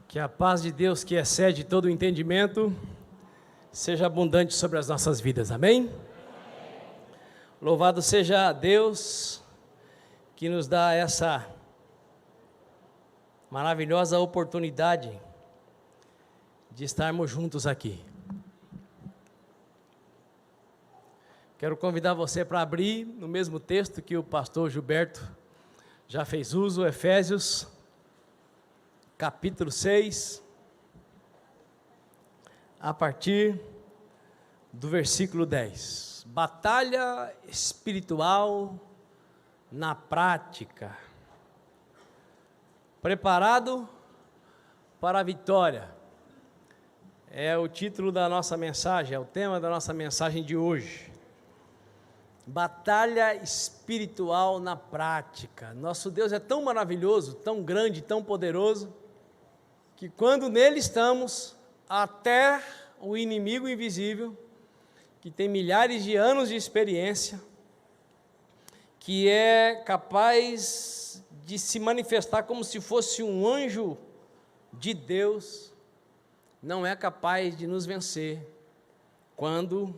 Que a paz de Deus, que excede todo o entendimento, seja abundante sobre as nossas vidas, amém? Louvado seja Deus, que nos dá essa maravilhosa oportunidade de estarmos juntos aqui. Quero convidar você para abrir no mesmo texto que o pastor Gilberto já fez uso, Efésios, capítulo 6, a partir do versículo 10. Batalha espiritual na prática. Preparado para a vitória. É o título da nossa mensagem, é o tema da nossa mensagem de hoje. Batalha espiritual na prática. Nosso Deus é tão maravilhoso, tão grande, tão poderoso, que quando nele estamos, até o inimigo invisível, que tem milhares de anos de experiência, que é capaz de se manifestar como se fosse um anjo de Deus, não é capaz de nos vencer quando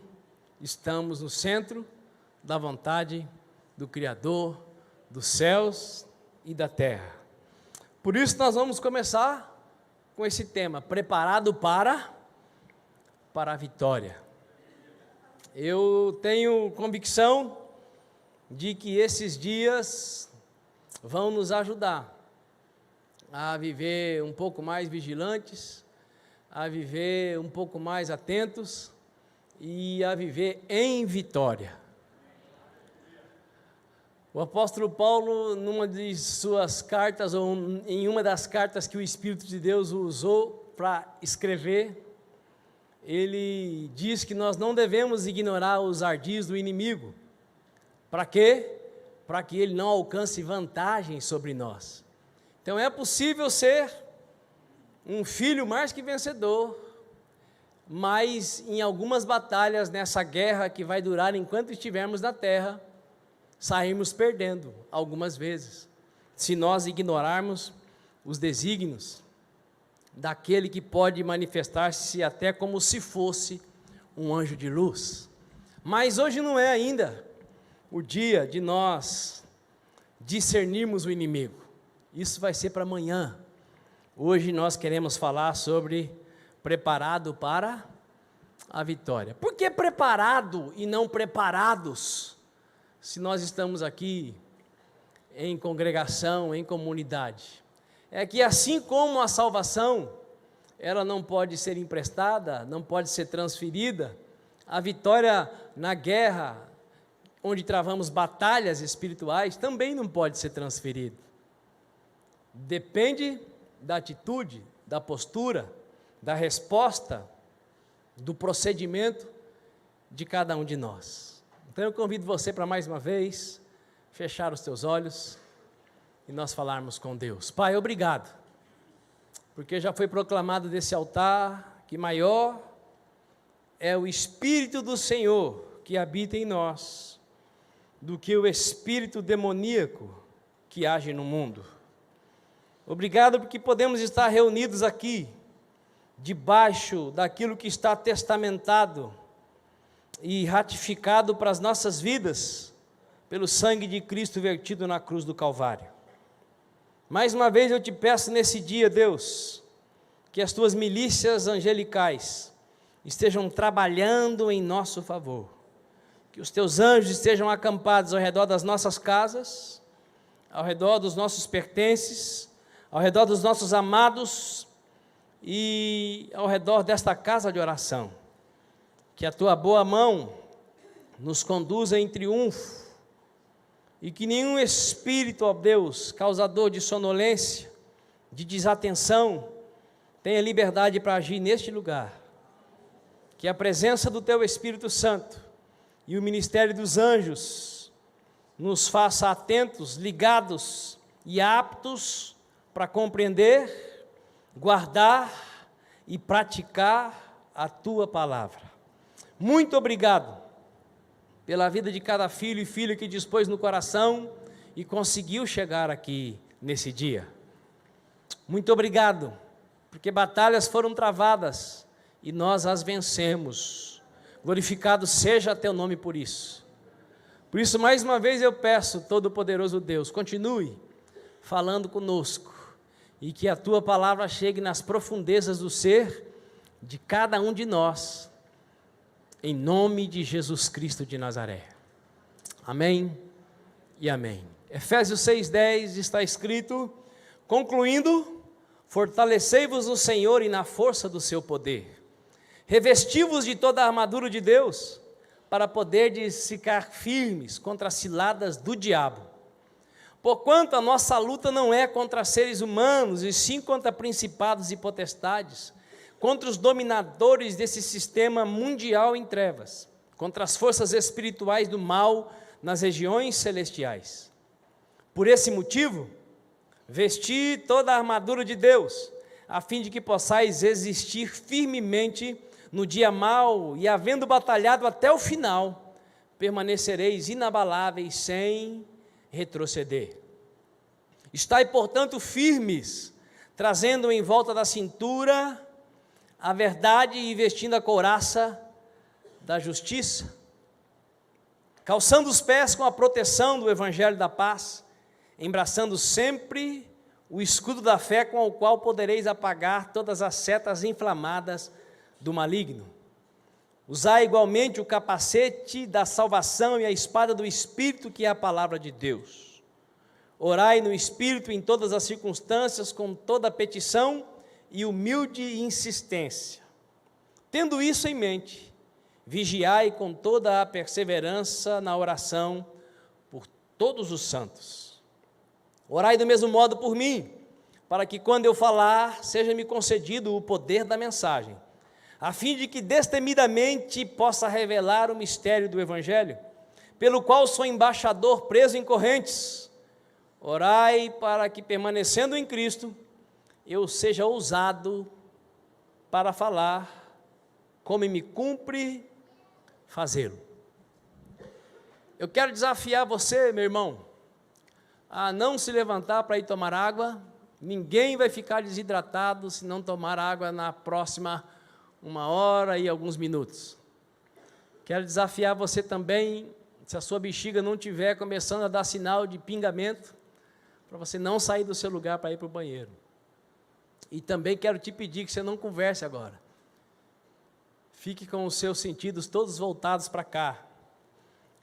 estamos no centro da vontade do Criador dos céus e da terra. Por isso nós vamos começar com esse tema, preparado para a vitória. Eu tenho convicção de que esses dias vão nos ajudar a viver um pouco mais vigilantes, a viver um pouco mais atentos e a viver em vitória. O apóstolo Paulo, numa de suas cartas, ou em uma das cartas que o Espírito de Deus usou para escrever, ele diz que nós não devemos ignorar os ardis do inimigo. Para quê? Para que ele não alcance vantagem sobre nós. Então é possível ser um filho mais que vencedor, mas em algumas batalhas nessa guerra que vai durar enquanto estivermos na terra, saímos perdendo algumas vezes, se nós ignorarmos os desígnios daquele que pode manifestar-se até como se fosse um anjo de luz. Mas hoje não é ainda o dia de nós discernirmos o inimigo, isso vai ser para amanhã. Hoje nós queremos falar sobre preparado para a vitória. Por que preparado e não preparados? Se nós estamos aqui em congregação, em comunidade, é que assim como a salvação, ela não pode ser emprestada, não pode ser transferida, a vitória na guerra, onde travamos batalhas espirituais, também não pode ser transferida. Depende da atitude, da postura, da resposta, do procedimento de cada um de nós. Então eu convido você para mais uma vez, fechar os teus olhos e nós falarmos com Deus. Pai, obrigado, porque já foi proclamado desse altar que maior é o Espírito do Senhor que habita em nós, do que o espírito demoníaco que age no mundo. Obrigado porque podemos estar reunidos aqui, debaixo daquilo que está testamentado e ratificado para as nossas vidas, pelo sangue de Cristo vertido na cruz do Calvário. Mais uma vez eu te peço nesse dia, Deus, que as tuas milícias angelicais estejam trabalhando em nosso favor, que os teus anjos estejam acampados ao redor das nossas casas, ao redor dos nossos pertences, ao redor dos nossos amados e ao redor desta casa de oração. Que a tua boa mão nos conduza em triunfo e que nenhum espírito, ó Deus, causador de sonolência, de desatenção, tenha liberdade para agir neste lugar. Que a presença do teu Espírito Santo e o ministério dos anjos nos faça atentos, ligados e aptos para compreender, guardar e praticar a tua palavra. Muito obrigado pela vida de cada filho e filha que dispôs no coração e conseguiu chegar aqui nesse dia. Muito obrigado porque batalhas foram travadas e nós as vencemos. Glorificado seja teu nome por isso. Por isso, mais uma vez eu peço, Todo-Poderoso Deus, continue falando conosco e que a tua palavra chegue nas profundezas do ser de cada um de nós, em nome de Jesus Cristo de Nazaré. Amém e amém. Efésios 6,10 está escrito: concluindo, fortalecei-vos no Senhor e na força do seu poder. Revesti-vos de toda a armadura de Deus, para poderdes ficar firmes contra as ciladas do diabo. Porquanto a nossa luta não é contra seres humanos, e sim contra principados e potestades, contra os dominadores desse sistema mundial em trevas, contra as forças espirituais do mal nas regiões celestiais. Por esse motivo, vesti toda a armadura de Deus, a fim de que possais resistir firmemente no dia mau, e havendo batalhado até o final, permanecereis inabaláveis sem retroceder. Estai, portanto, firmes, trazendo em volta da cintura a verdade e vestindo a couraça da justiça, calçando os pés com a proteção do evangelho da paz, embraçando sempre o escudo da fé, com o qual podereis apagar todas as setas inflamadas do maligno. Usai igualmente o capacete da salvação e a espada do Espírito, que é a palavra de Deus. Orai no Espírito em todas as circunstâncias, com toda petição e humilde insistência. Tendo isso em mente, vigiai com toda a perseverança na oração por todos os santos. Orai do mesmo modo por mim, para que quando eu falar, seja-me concedido o poder da mensagem, a fim de que destemidamente possa revelar o mistério do Evangelho, pelo qual sou embaixador preso em correntes. Orai para que, permanecendo em Cristo, eu seja ousado para falar como me cumpre fazê-lo. Eu quero desafiar você, meu irmão, a não se levantar para ir tomar água. Ninguém vai ficar desidratado se não tomar água na próxima 1 hora e alguns minutos. Quero desafiar você também, se a sua bexiga não estiver começando a dar sinal de pingamento, para você não sair do seu lugar para ir para o banheiro. E também quero te pedir que você não converse agora. Fique com os seus sentidos todos voltados para cá.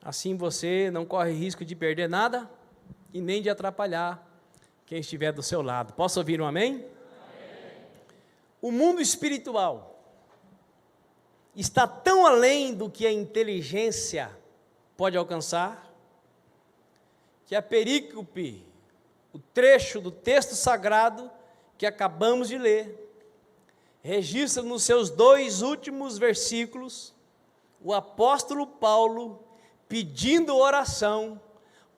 Assim você não corre risco de perder nada e nem de atrapalhar quem estiver do seu lado. Posso ouvir um amém? Amém. O mundo espiritual está tão além do que a inteligência pode alcançar, que a perícope, o trecho do texto sagrado que acabamos de ler, registra nos seus 2 últimos versículos, o apóstolo Paulo pedindo oração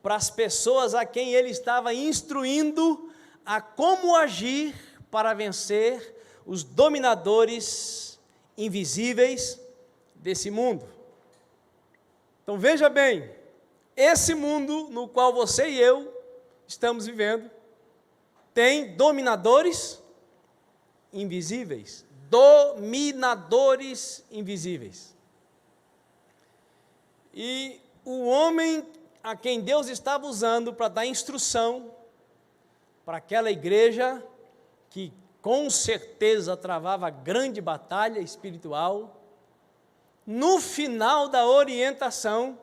para as pessoas a quem ele estava instruindo a como agir para vencer os dominadores invisíveis desse mundo. Então veja bem, esse mundo no qual você e eu estamos vivendo tem dominadores invisíveis. Dominadores invisíveis. E o homem a quem Deus estava usando para dar instrução para aquela igreja que com certeza travava grande batalha espiritual, no final da orientação,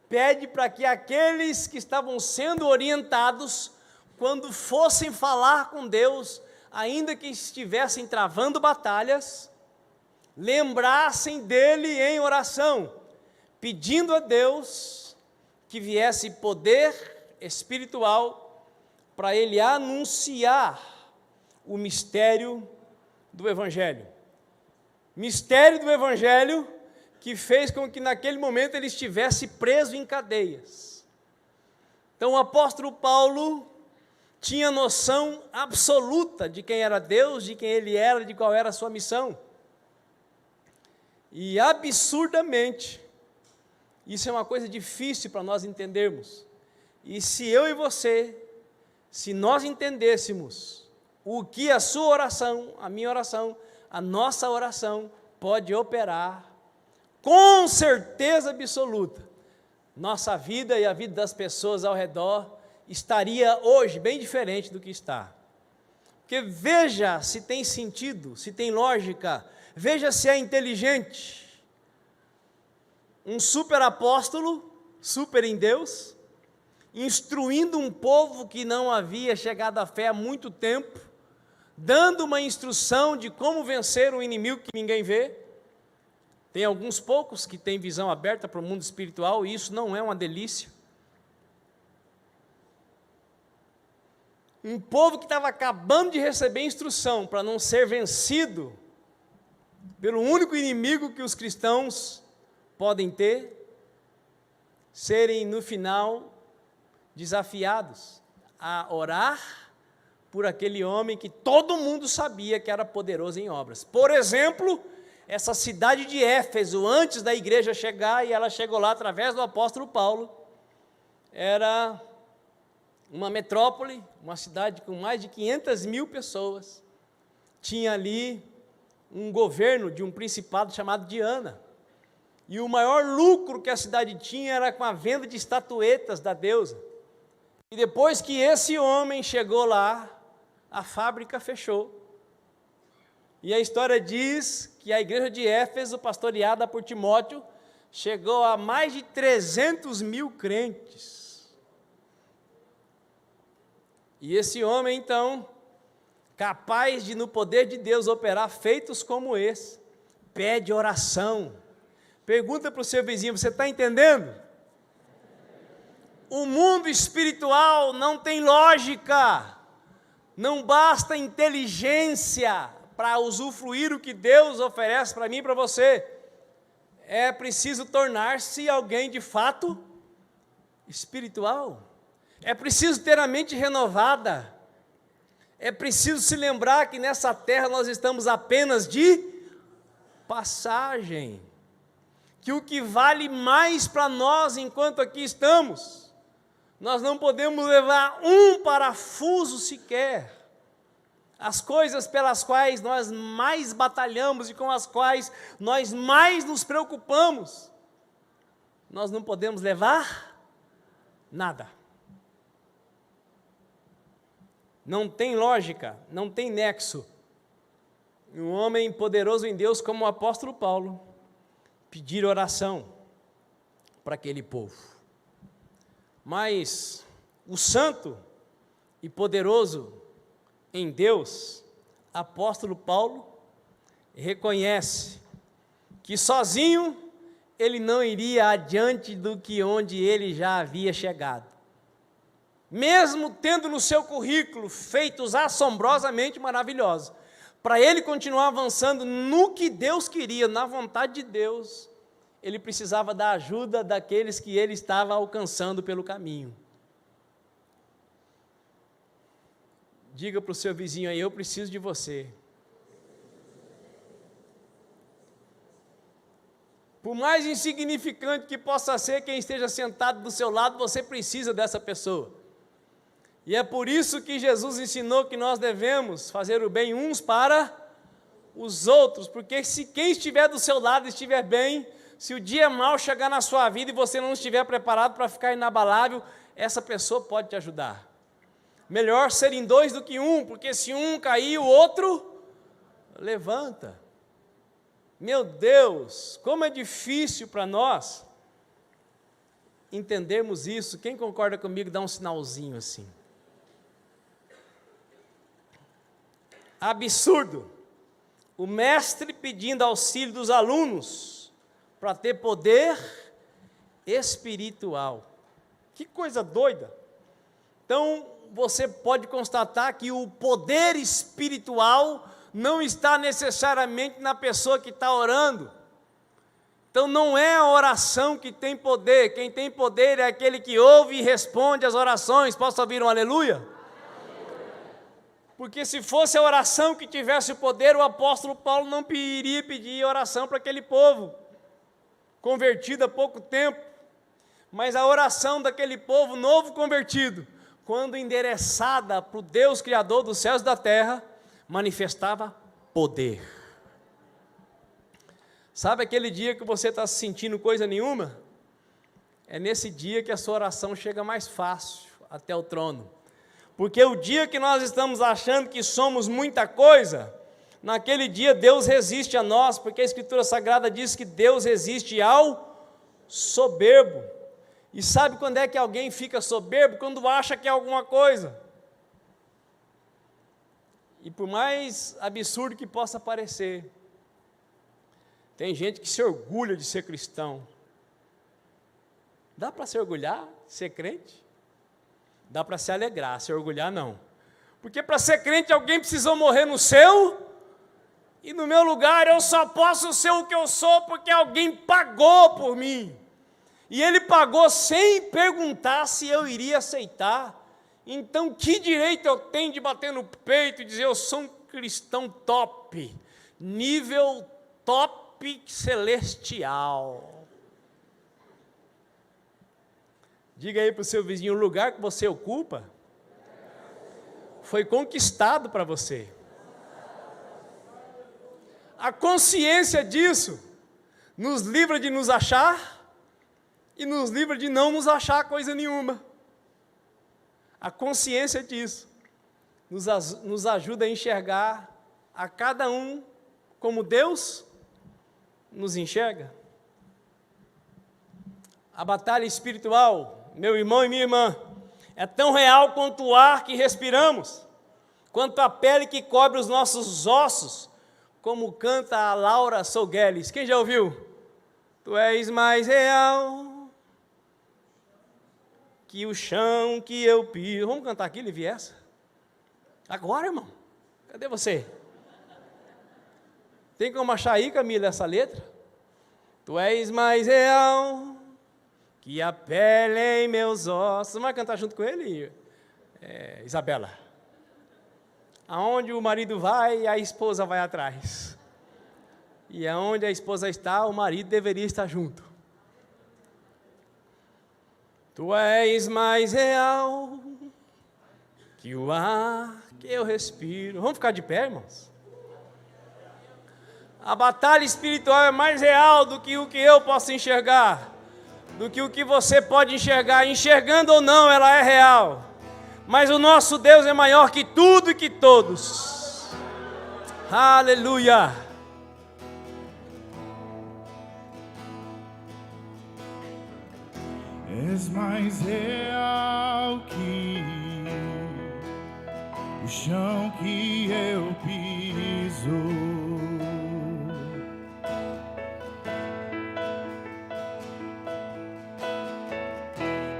pede para que aqueles que estavam sendo orientados, quando fossem falar com Deus, ainda que estivessem travando batalhas, lembrassem dele em oração, pedindo a Deus que viesse poder espiritual para ele anunciar o mistério do Evangelho. Mistério do Evangelho que fez com que naquele momento ele estivesse preso em cadeias. Então o apóstolo Paulo tinha noção absoluta de quem era Deus, de quem ele era, de qual era a sua missão. E absurdamente, isso é uma coisa difícil para nós entendermos. E se eu e você, se nós entendêssemos o que a sua oração, a minha oração, a nossa oração pode operar, com certeza absoluta, nossa vida e a vida das pessoas ao redor estaria hoje bem diferente do que está. Porque veja se tem sentido, se tem lógica, veja se é inteligente. Um super apóstolo, super em Deus, instruindo um povo que não havia chegado à fé há muito tempo, dando uma instrução de como vencer um inimigo que ninguém vê. Tem alguns poucos que têm visão aberta para o mundo espiritual, e isso não é uma delícia. Um povo que estava acabando de receber instrução para não ser vencido pelo único inimigo que os cristãos podem ter, serem no final desafiados a orar por aquele homem que todo mundo sabia que era poderoso em obras. Por exemplo, essa cidade de Éfeso, antes da igreja chegar, e ela chegou lá através do apóstolo Paulo, era uma metrópole, uma cidade com mais de 500 mil pessoas, tinha ali um governo de um principado chamado Diana, e o maior lucro que a cidade tinha era com a venda de estatuetas da deusa. E depois que esse homem chegou lá, a fábrica fechou. E a história diz que a igreja de Éfeso, pastoreada por Timóteo, chegou a mais de 300 mil crentes. E esse homem, então, capaz de, no poder de Deus, operar feitos como esse, pede oração. Pergunta para o seu vizinho: você está entendendo? O mundo espiritual não tem lógica, não basta inteligência para usufruir o que Deus oferece para mim e para você. É preciso tornar-se alguém de fato espiritual. É preciso ter a mente renovada. É preciso se lembrar que nessa terra nós estamos apenas de passagem. Que o que vale mais para nós enquanto aqui estamos, nós não podemos levar um parafuso sequer. As coisas pelas quais nós mais batalhamos e com as quais nós mais nos preocupamos, nós não podemos levar nada. Não tem lógica, não tem nexo. Um homem poderoso em Deus como o apóstolo Paulo, pedir oração para aquele povo. Mas o santo e poderoso em Deus, apóstolo Paulo, reconhece que sozinho ele não iria adiante do que onde ele já havia chegado. Mesmo tendo no seu currículo feitos assombrosamente maravilhosos, para ele continuar avançando no que Deus queria, na vontade de Deus, ele precisava da ajuda daqueles que ele estava alcançando pelo caminho. Diga para o seu vizinho aí: eu preciso de você. Por mais insignificante que possa ser quem esteja sentado do seu lado, você precisa dessa pessoa. E é por isso que Jesus ensinou que nós devemos fazer o bem uns para os outros, porque se quem estiver do seu lado estiver bem, se o dia mal chegar na sua vida e você não estiver preparado para ficar inabalável, essa pessoa pode te ajudar. Melhor serem dois do que um, porque se um cair, o outro levanta. Meu Deus, como é difícil para nós entendermos isso. Quem concorda comigo, dá um sinalzinho assim. Absurdo. O mestre pedindo auxílio dos alunos para ter poder espiritual. Que coisa doida. Então, você pode constatar que o poder espiritual não está necessariamente na pessoa que está orando. Então, não é a oração que tem poder. Quem tem poder é aquele que ouve e responde às orações. Posso ouvir um aleluia? Porque se fosse a oração que tivesse o poder, o apóstolo Paulo não iria pedir oração para aquele povo, convertido há pouco tempo. Mas a oração daquele povo novo convertido quando endereçada para o Deus Criador dos céus e da terra, manifestava poder. Sabe aquele dia que você está sentindo coisa nenhuma? É nesse dia que a sua oração chega mais fácil até o trono. Porque o dia que nós estamos achando que somos muita coisa, naquele dia Deus resiste a nós, porque a Escritura Sagrada diz que Deus resiste ao soberbo. E sabe quando é que alguém fica soberbo? Quando acha que é alguma coisa. E por mais absurdo que possa parecer, tem gente que se orgulha de ser cristão. Dá para se orgulhar de ser crente? Dá para se alegrar, se orgulhar não. Porque para ser crente alguém precisou morrer no seu, e no meu lugar eu só posso ser o que eu sou porque alguém pagou por mim. E ele pagou sem perguntar se eu iria aceitar. Então que direito eu tenho de bater no peito e dizer eu sou um cristão top, nível top celestial? Diga aí para o seu vizinho, o lugar que você ocupa foi conquistado para você. A consciência disso nos livra de nos achar e nos livra de não nos achar coisa nenhuma. A consciência disso nos ajuda a enxergar a cada um como Deus nos enxerga. A batalha espiritual, meu irmão e minha irmã, é tão real quanto o ar que respiramos, quanto a pele que cobre os nossos ossos, como canta a Laura Sougueles. Quem já ouviu? Tu és mais real que o chão que eu piso. Vamos cantar aqui, Livi, essa? Agora, irmão. Cadê você? Tem como achar aí, Camila, essa letra? Tu és mais real que a pele em meus ossos. Você vai cantar junto com ele, Isabela? Aonde o marido vai, a esposa vai atrás. E aonde a esposa está, o marido deveria estar junto. Tu és mais real que o ar que eu respiro. Vamos ficar de pé, irmãos? A batalha espiritual é mais real do que o que eu posso enxergar, do que o que você pode enxergar. Enxergando ou não, ela é real. Mas o nosso Deus é maior que tudo e que todos. Aleluia! És mais real que o chão que eu piso.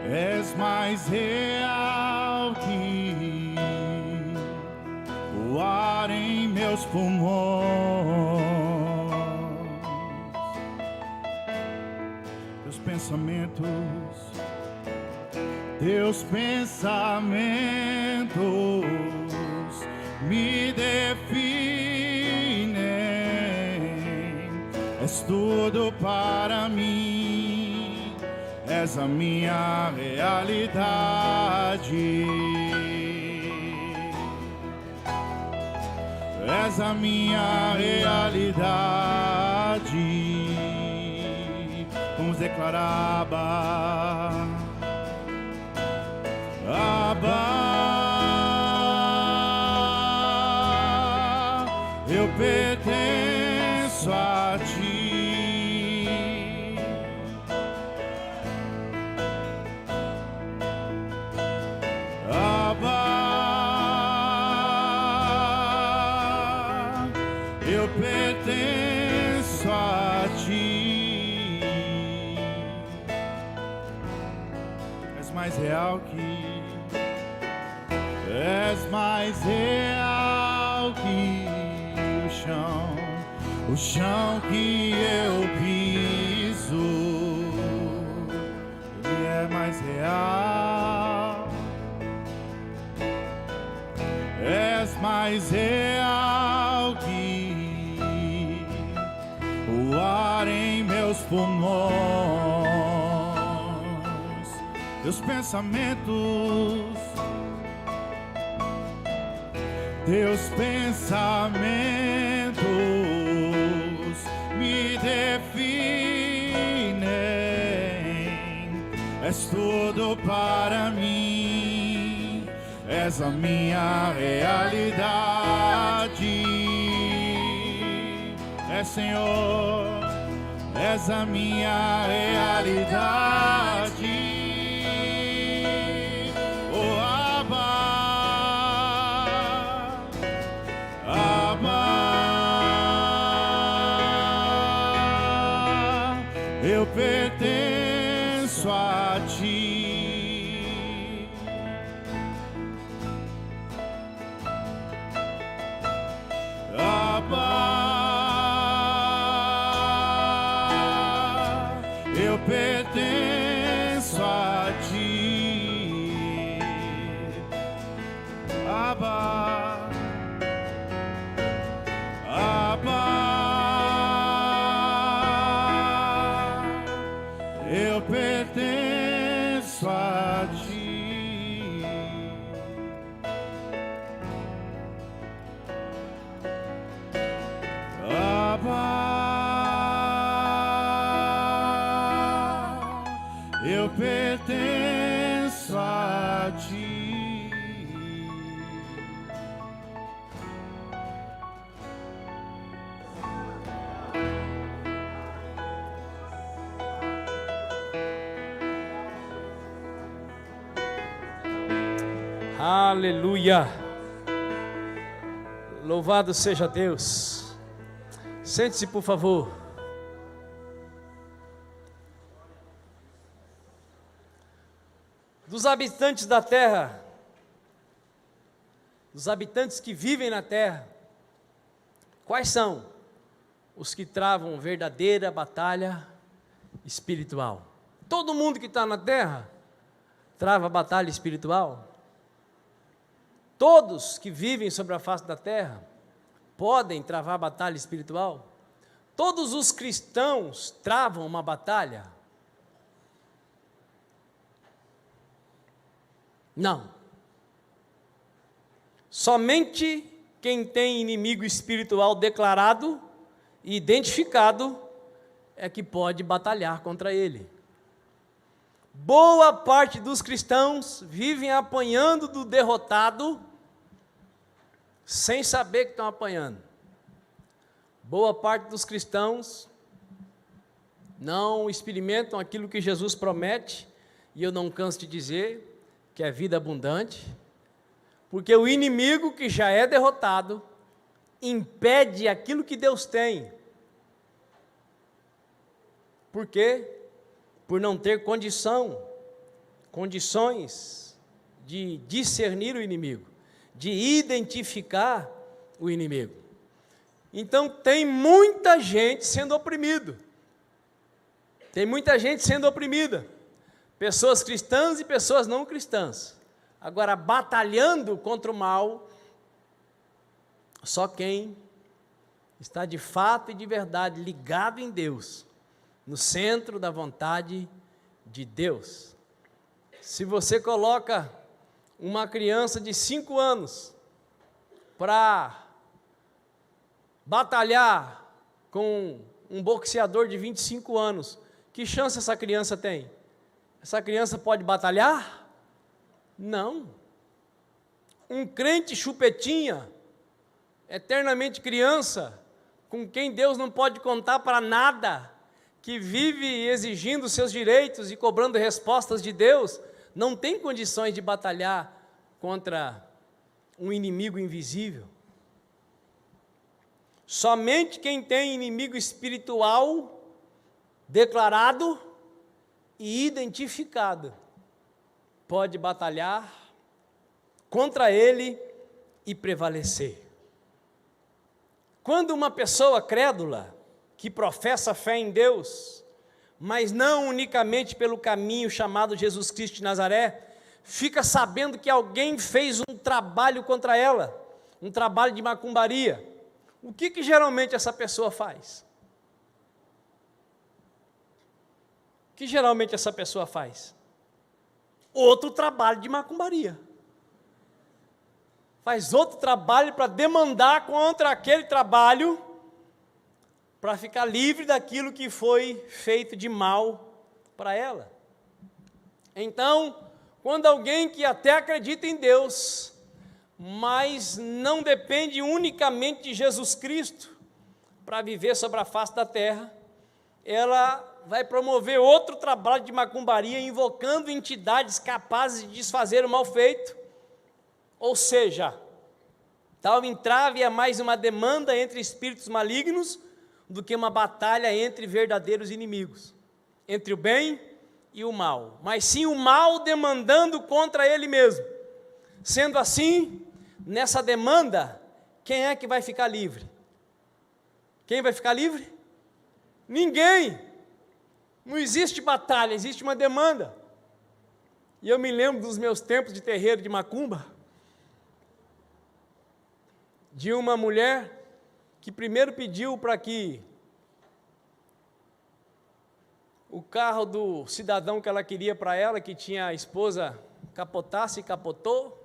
És mais real que o ar em meus pulmões. Teus pensamentos me definem. És tudo para mim. És a minha realidade. És a minha realidade. Vamos declarar, Abba, Abba, eu pertenço a ti. Eu pertenço a ti. És mais real que o chão que eu piso. Ele é mais real. És mais real que o ar em meus pulmões. teus pensamentos. Teus pensamentos me definem. És tudo para mim. És a minha realidade. És, Senhor, és a minha realidade. Oh, Abba, Abba, eu pertenço a ti. Eu pertenço a ti, Abba, Abba, eu pertenço a ti. Abba, eu pertenço a ti. Aleluia! Louvado seja Deus. Sente-se, por favor. Dos habitantes da terra, dos habitantes que vivem na terra, quais são os que travam verdadeira batalha espiritual? Todo mundo que está na terra trava batalha espiritual. Todos que vivem sobre a face da terra podem travar batalha espiritual. Todos os cristãos travam uma batalha. Não. Somente quem tem inimigo espiritual declarado e identificado é que pode batalhar contra ele. Boa parte dos cristãos vivem apanhando do derrotado sem saber que estão apanhando. Boa parte dos cristãos não experimentam aquilo que Jesus promete, e eu não canso de dizer, que é vida abundante, porque o inimigo que já é derrotado impede aquilo que Deus tem. Por quê? Por não ter condições de discernir o inimigo, de identificar o inimigo. Então tem muita gente sendo oprimido. Tem muita gente sendo oprimida. Pessoas cristãs e pessoas não cristãs. Agora, batalhando contra o mal, só quem está de fato e de verdade ligado em Deus, no centro da vontade de Deus. Se você coloca uma criança de 5 anos para batalhar com um boxeador de 25 anos, que chance essa criança tem? Essa criança pode batalhar? Não. Um crente chupetinha, eternamente criança, com quem Deus não pode contar para nada, que vive exigindo seus direitos e cobrando respostas de Deus, não tem condições de batalhar contra um inimigo invisível. Somente quem tem inimigo espiritual declarado e identificado pode batalhar contra ele e prevalecer. Quando uma pessoa crédula, que professa fé em Deus, mas não unicamente pelo caminho chamado Jesus Cristo de Nazaré, fica sabendo que alguém fez um trabalho contra ela, um trabalho de macumbaria, o que geralmente essa pessoa faz? O que geralmente essa pessoa faz? outro trabalho de macumbaria. Faz outro trabalho para demandar contra aquele trabalho, para ficar livre daquilo que foi feito de mal para ela. Então, quando alguém que até acredita em Deus, mas não depende unicamente de Jesus Cristo para viver sobre a face da terra, ela vai promover outro trabalho de macumbaria, invocando entidades capazes de desfazer o mal feito. Ou seja, tal entrave é mais uma demanda entre espíritos malignos do que uma batalha entre verdadeiros inimigos, entre o bem e o mal, mas sim o mal demandando contra ele mesmo. Sendo assim, nessa demanda, quem é que vai ficar livre? Quem vai ficar livre? Ninguém. Não existe batalha, existe uma demanda. E eu me lembro dos meus tempos de terreiro de macumba, de uma mulher que primeiro pediu para que o carro do cidadão que ela queria para ela, que tinha a esposa, capotasse e capotou,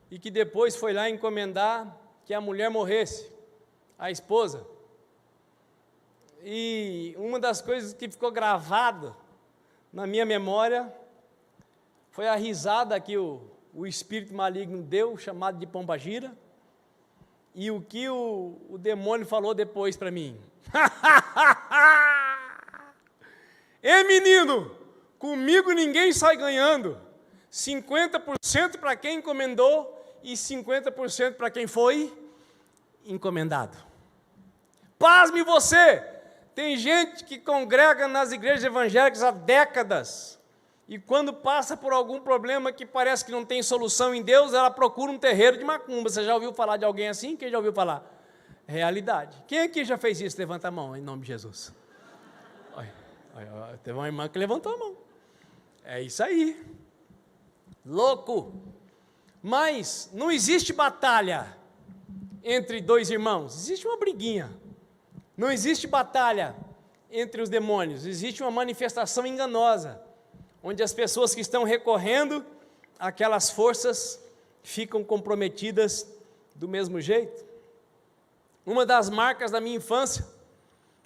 e que depois foi lá encomendar que a mulher morresse, a esposa. E uma das coisas que ficou gravada na minha memória foi a risada que o espírito maligno deu, chamado de pombagira, e o que o demônio falou depois para mim. Ei, menino, comigo ninguém sai ganhando. 50% para quem encomendou e 50% para quem foi encomendado. Pasme você, tem gente que congrega nas igrejas evangélicas há décadas, e quando passa por algum problema que parece que não tem solução em Deus, ela procura um terreiro de macumba. Você já ouviu falar de alguém assim? Quem já ouviu falar? Realidade. Quem aqui já fez isso? Levanta a mão, em nome de Jesus. Olha, teve uma irmã que levantou a mão. É isso aí. Louco. Mas não existe batalha entre dois irmãos, existe uma briguinha. Não existe batalha entre os demônios, existe uma manifestação enganosa, onde as pessoas que estão recorrendo àquelas forças ficam comprometidas do mesmo jeito. Uma das marcas da minha infância,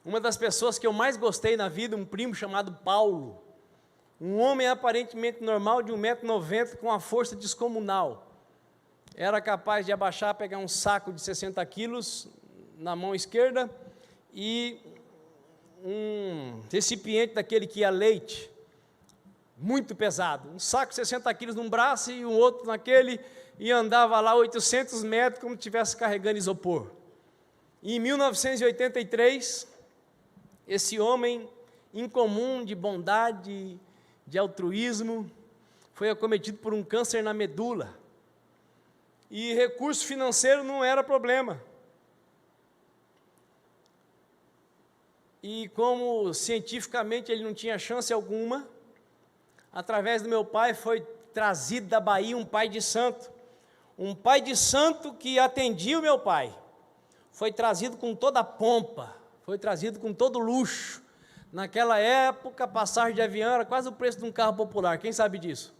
uma das pessoas que eu mais gostei na vida, um primo chamado Paulo, um homem aparentemente normal de 1,90 m, com uma força descomunal. Era capaz de abaixar, pegar um saco de 60 quilos na mão esquerda e um recipiente daquele que ia leite, muito pesado, um saco de 60 quilos num braço e um outro naquele, e andava lá 800 metros como se estivesse carregando isopor. E em 1983, esse homem incomum de bondade, de altruísmo, foi acometido por um câncer na medula, e recurso financeiro não era problema. E como cientificamente ele não tinha chance alguma, através do meu pai foi trazido da Bahia um pai de santo que atendia o meu pai, foi trazido com toda a pompa, foi trazido com todo luxo. Naquela época, passagem de avião era quase o preço de um carro popular, quem sabe disso?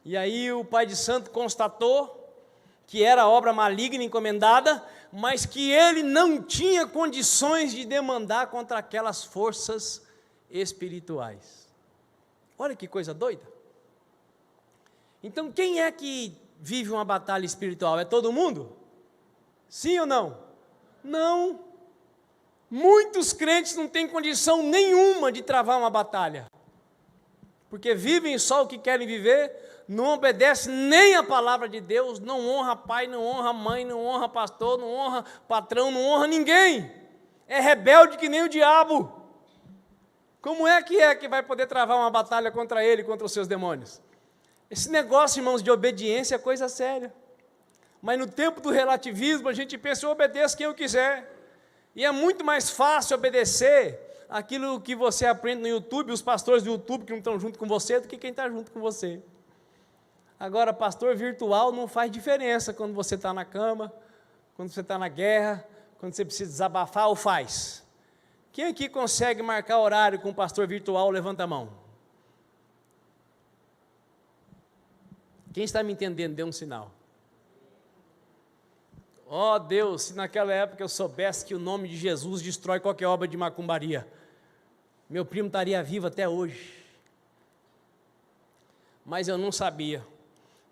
E aí o pai de santo constatou que era obra maligna encomendada, mas que ele não tinha condições de demandar contra aquelas forças espirituais. Olha que coisa doida. Então, quem é que vive uma batalha espiritual? É todo mundo? Sim ou não? Não. Muitos crentes não têm condição nenhuma de travar uma batalha, porque vivem só o que querem viver, não obedecem nem a palavra de Deus, não honra pai, não honra mãe, não honra pastor, não honra patrão, não honra ninguém. É rebelde que nem o diabo. Como é que vai poder travar uma batalha contra ele, contra os seus demônios? Esse negócio, irmãos, de obediência é coisa séria. Mas no tempo do relativismo, a gente pensa, eu obedeço quem eu quiser. E é muito mais fácil obedecer aquilo que você aprende no YouTube, os pastores do YouTube que não estão junto com você, do que quem está junto com você. Agora, pastor virtual não faz diferença quando você está na cama, quando você está na guerra, quando você precisa desabafar, ou faz? Quem aqui consegue marcar horário com o pastor virtual, levanta a mão. Quem está me entendendo, dê um sinal. Ó Deus, se naquela época eu soubesse que o nome de Jesus destrói qualquer obra de macumbaria, meu primo estaria vivo até hoje. Mas eu não sabia.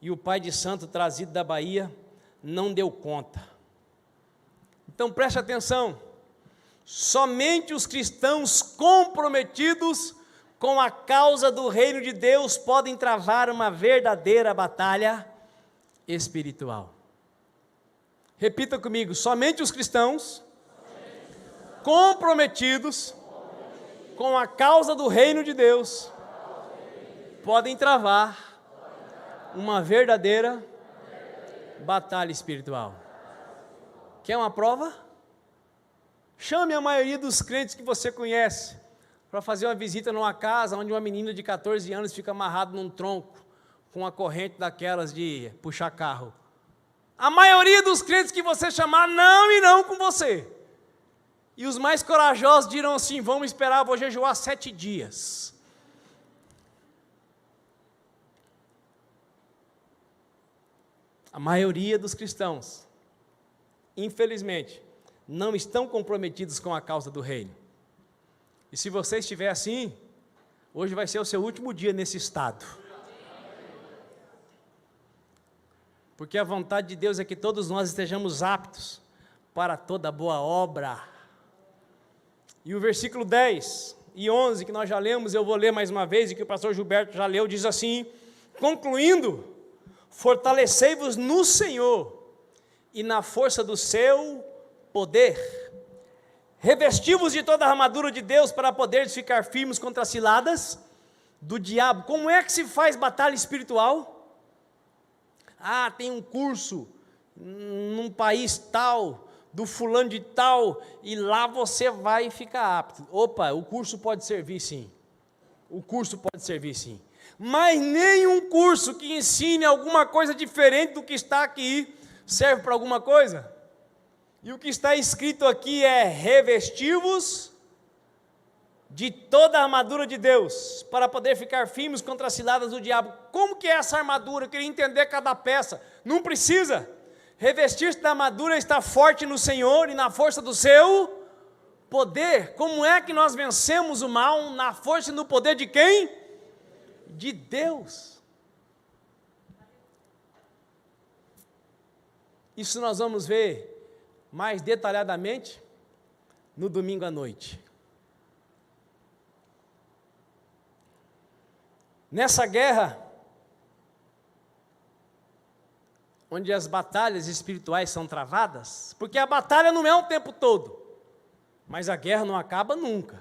E o pai de santo trazido da Bahia não deu conta. Então preste atenção. Somente os cristãos comprometidos com a causa do reino de Deus podem travar uma verdadeira batalha espiritual. Repita comigo, somente os cristãos comprometidos com a causa do reino de Deus podem travar uma verdadeira batalha espiritual. Quer uma prova? Chame a maioria dos crentes que você conhece para fazer uma visita numa casa onde uma menina de 14 anos fica amarrada num tronco com uma corrente daquelas de puxar carro. A maioria dos crentes que você chamar não irão com você. E os mais corajosos dirão assim, vamos esperar, vou jejuar 7 dias. A maioria dos cristãos, infelizmente, não estão comprometidos com a causa do reino. E se você estiver assim, hoje vai ser o seu último dia nesse estado. Porque a vontade de Deus é que todos nós estejamos aptos para toda boa obra. E o versículo 10 e 11, que nós já lemos, eu vou ler mais uma vez, e que o pastor Gilberto já leu, diz assim, concluindo, fortalecei-vos no Senhor e na força do seu poder. Revesti-vos de toda a armadura de Deus para poderes ficar firmes contra as ciladas do diabo. Como é que se faz batalha espiritual? Ah, tem um curso num país tal, do fulano de tal, e lá você vai ficar apto. Opa, o curso pode servir sim. O curso pode servir sim. Mas nenhum curso que ensine alguma coisa diferente do que está aqui serve para alguma coisa. E o que está escrito aqui é: revesti-vos de toda a armadura de Deus, para poder ficar firmes contra as ciladas do diabo. Como que é essa armadura? Eu queria entender cada peça. Não precisa. Revestir-se da armadura, está forte no Senhor e na força do seu poder. Como é que nós vencemos o mal? Na força e no poder de quem? De Deus. Isso nós vamos ver mais detalhadamente no domingo à noite. Nessa guerra, onde as batalhas espirituais são travadas, porque a batalha não é o tempo todo, mas a guerra não acaba nunca.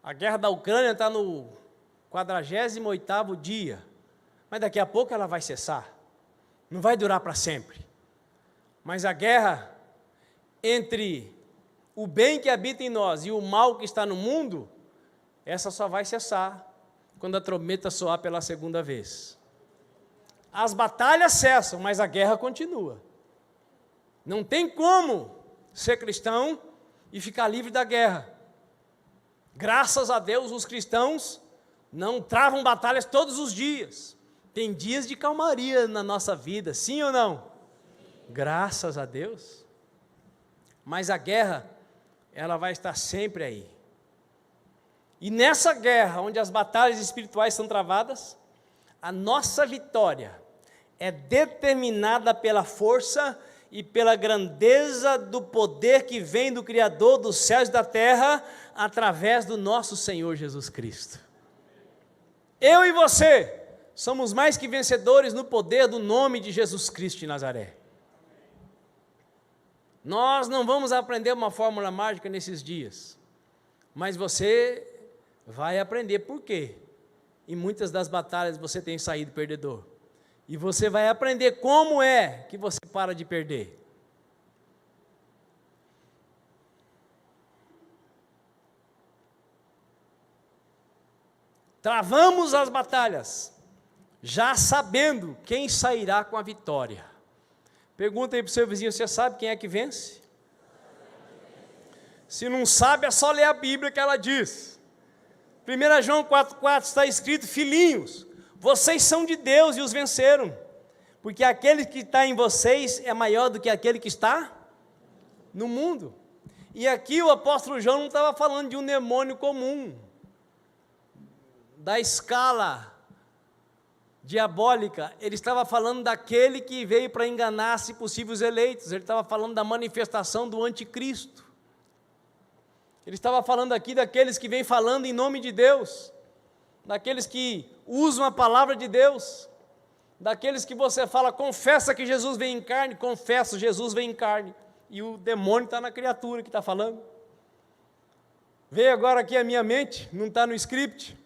A guerra da Ucrânia está no 48º dia, mas daqui a pouco ela vai cessar, não vai durar para sempre. Mas a guerra entre o bem que habita em nós e o mal que está no mundo, essa só vai cessar quando a trombeta soar pela segunda vez. As batalhas cessam, mas a guerra continua. Não tem como ser cristão e ficar livre da guerra. Graças a Deus, os cristãos não travam batalhas todos os dias. Tem dias de calmaria na nossa vida, sim ou não? Graças a Deus. Mas a guerra, ela vai estar sempre aí. E nessa guerra, onde as batalhas espirituais são travadas, a nossa vitória é determinada pela força e pela grandeza do poder que vem do Criador dos céus e da terra, através do nosso Senhor Jesus Cristo. Eu e você somos mais que vencedores no poder do nome de Jesus Cristo de Nazaré. Nós não vamos aprender uma fórmula mágica nesses dias, mas você vai aprender por quê. Em muitas das batalhas você tem saído perdedor. E você vai aprender como é que você para de perder. Travamos as batalhas, já sabendo quem sairá com a vitória. Pergunta aí para o seu vizinho, você sabe quem é que vence? Se não sabe, é só ler a Bíblia que ela diz. 1 João 4,4 está escrito: filhinhos, Vocês são de Deus e os venceram, porque aquele que está em vocês é maior do que aquele que está no mundo. E aqui o apóstolo João não estava falando de um demônio comum, da escala diabólica. Ele estava falando daquele que veio para enganar, se possível, os eleitos. Ele estava falando da manifestação do anticristo. Ele estava falando aqui daqueles que vêm falando em nome de Deus, daqueles que usam a palavra de Deus, daqueles que você fala, confessa que Jesus vem em carne, confessa, Jesus vem em carne, e o demônio está na criatura que está falando. Veio agora aqui a minha mente, não está no script,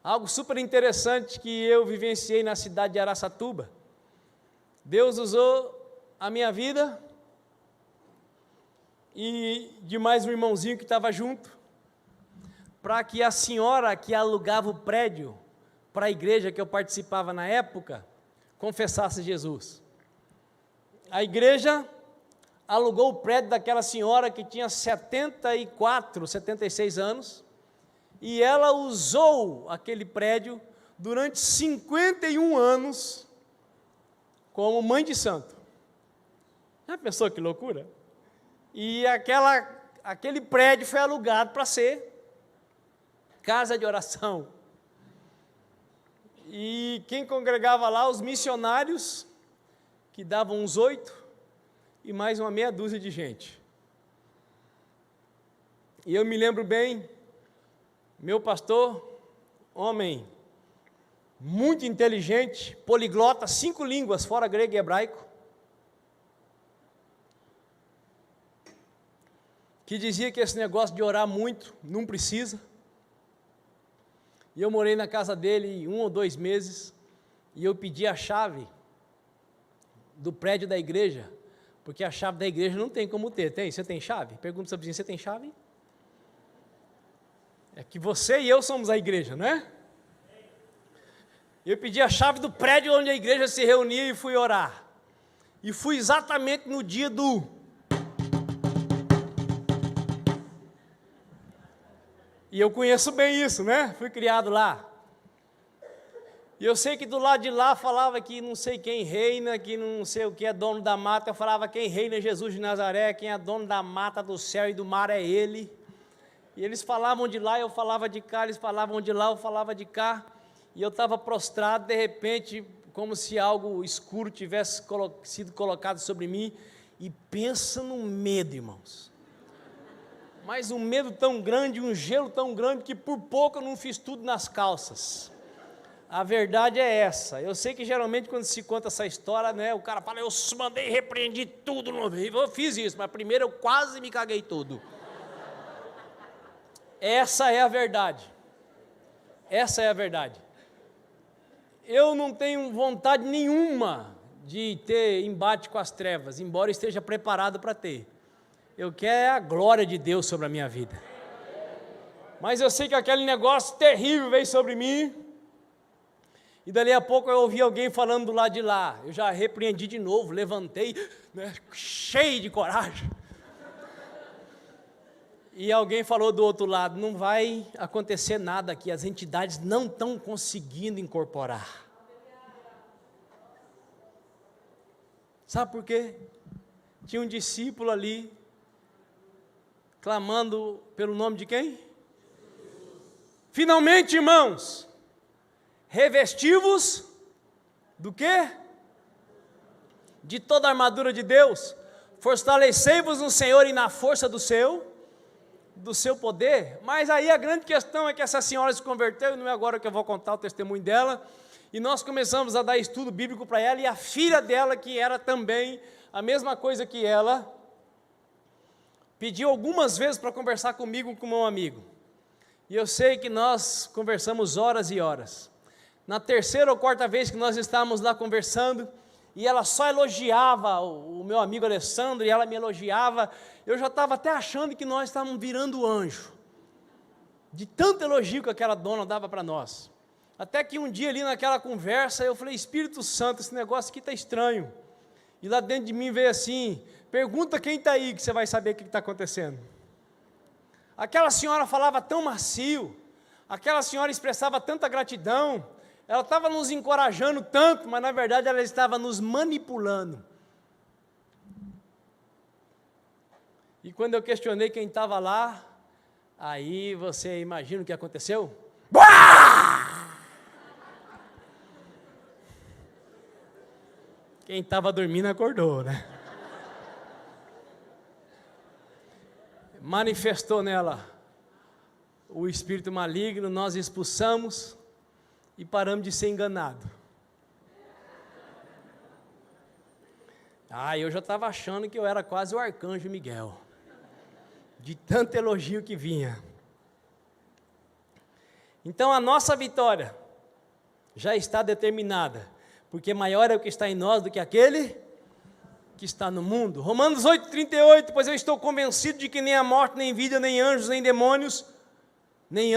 algo super interessante que eu vivenciei na cidade de Araçatuba. Deus usou a minha vida e de mais um irmãozinho que estava junto, para que a senhora que alugava o prédio para a igreja que eu participava na época, confessasse Jesus. A igreja alugou o prédio daquela senhora que tinha 74, 76 anos, e ela usou aquele prédio durante 51 anos como mãe de santo. Já pensou que loucura? E aquele prédio foi alugado para ser casa de oração. E quem congregava lá, os missionários, que davam uns 8, e mais uma meia dúzia de gente. E eu me lembro bem, meu pastor, homem muito inteligente, poliglota, 5 línguas, fora grego e hebraico, que dizia que esse negócio de orar muito não precisa. E eu morei na casa dele 1 ou 2 meses, e eu pedi a chave do prédio da igreja, porque a chave da igreja não tem como ter, tem? Você tem chave? Pergunta para o seu vizinho, você tem chave? É que você e eu somos a igreja, não é? Eu pedi a chave do prédio onde a igreja se reunia e fui orar. E fui exatamente no dia do... E eu conheço bem isso, né? Fui criado lá. E eu sei que do lado de lá falava que não sei quem reina, que não sei o que é dono da mata. Eu falava quem reina é Jesus de Nazaré, quem é dono da mata, do céu e do mar é Ele. E eles falavam de lá, eu falava de cá, eles falavam de lá, eu falava de cá. E eu estava prostrado, de repente, como se algo escuro tivesse sido colocado sobre mim. E pensa no medo, irmãos. Mas um medo tão grande, um gelo tão grande, que por pouco eu não fiz tudo nas calças. A verdade é essa. Eu sei que geralmente quando se conta essa história, né, o cara fala, eu mandei repreender tudo no vivo. Eu fiz isso, mas primeiro eu quase me caguei todo. Essa é a verdade. Essa é a verdade. Eu não tenho vontade nenhuma de ter embate com as trevas, embora esteja preparado para ter. Eu quero a glória de Deus sobre a minha vida. Mas eu sei que aquele negócio terrível veio sobre mim. E dali a pouco eu ouvi alguém falando do lado de lá. Eu já repreendi de novo, levantei, né, cheio de coragem. E alguém falou do outro lado, não vai acontecer nada aqui, as entidades não estão conseguindo incorporar. Sabe por quê? Tinha um discípulo ali, clamando pelo nome de quem? Finalmente, irmãos, revesti-vos do quê? De toda a armadura de Deus, fortalecei-vos no Senhor e na força do seu poder. Mas aí a grande questão é que essa senhora se converteu, e não é agora que eu vou contar o testemunho dela, e nós começamos a dar estudo bíblico para ela, e a filha dela, que era também a mesma coisa que ela, pediu algumas vezes para conversar comigo com meu amigo, e eu sei que nós conversamos horas e horas. Na 3ª ou 4ª vez que nós estávamos lá conversando, e ela só elogiava o meu amigo Alessandro, e ela me elogiava, eu já estava até achando que nós estávamos virando anjo, de tanto elogio que aquela dona dava para nós. Até que um dia ali naquela conversa, eu falei, Espírito Santo, esse negócio aqui está estranho. E lá dentro de mim veio assim, pergunta quem está aí que você vai saber o que está acontecendo. Aquela senhora falava tão macio, aquela senhora expressava tanta gratidão, Ela estava nos encorajando tanto, mas na verdade ela estava nos manipulando. E quando eu questionei quem estava lá, aí você imagina o que aconteceu? Quem estava dormindo acordou, né? Manifestou nela o espírito maligno, nós expulsamos e paramos de ser enganados. Eu já estava achando que eu era quase o arcanjo Miguel, de tanto elogio que vinha. Então a nossa vitória já está determinada, porque maior é o que está em nós do que aquele que está no mundo. Romanos 8,38, pois eu estou convencido de que nem a morte, nem vida, nem anjos, nem demônios, nem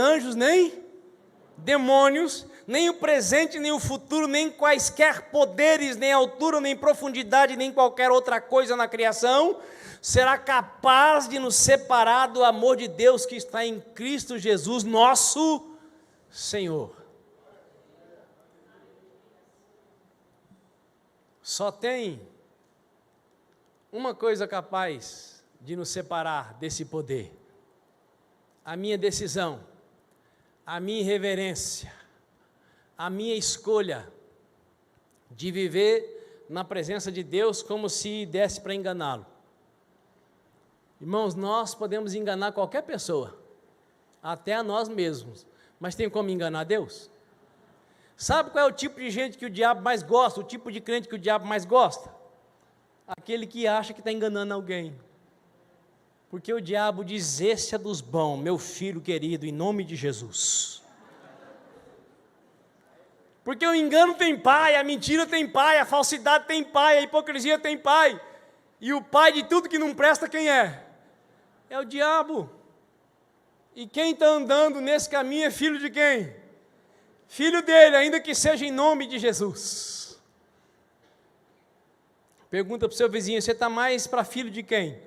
demônios, nem o presente, nem o futuro, nem quaisquer poderes, nem altura, nem profundidade, nem qualquer outra coisa na criação, será capaz de nos separar do amor de Deus que está em Cristo Jesus, nosso Senhor. Só tem uma coisa capaz de nos separar desse poder: a minha decisão, a minha irreverência, a minha escolha de viver na presença de Deus como se desse para enganá-lo. Irmãos, nós podemos enganar qualquer pessoa, até a nós mesmos, mas tem como enganar Deus? Sabe qual é o tipo de gente que o diabo mais gosta, o tipo de crente que o diabo mais gosta? Aquele que acha que está enganando alguém. Porque o diabo diz: esse é dos bons, meu filho querido, em nome de Jesus. Porque o engano tem pai, a mentira tem pai, a falsidade tem pai, a hipocrisia tem pai. E o pai de tudo que não presta quem é? É o diabo. E quem está andando nesse caminho é filho de quem? Filho dele, ainda que seja em nome de Jesus. Pergunta para o seu vizinho: você está mais para filho de quem?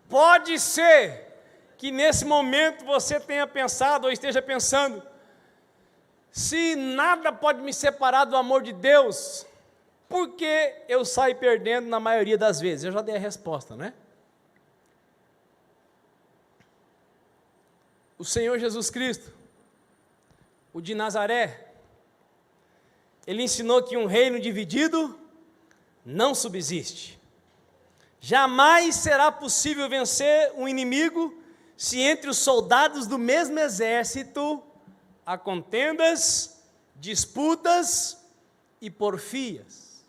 Pode ser que nesse momento você tenha pensado ou esteja pensando: se nada pode me separar do amor de Deus, por que eu saio perdendo na maioria das vezes? Eu já dei a resposta, né? O Senhor Jesus Cristo, o de Nazaré, ele ensinou que um reino dividido não subsiste. Jamais será possível vencer um inimigo se entre os soldados do mesmo exército há contendas, disputas e porfias.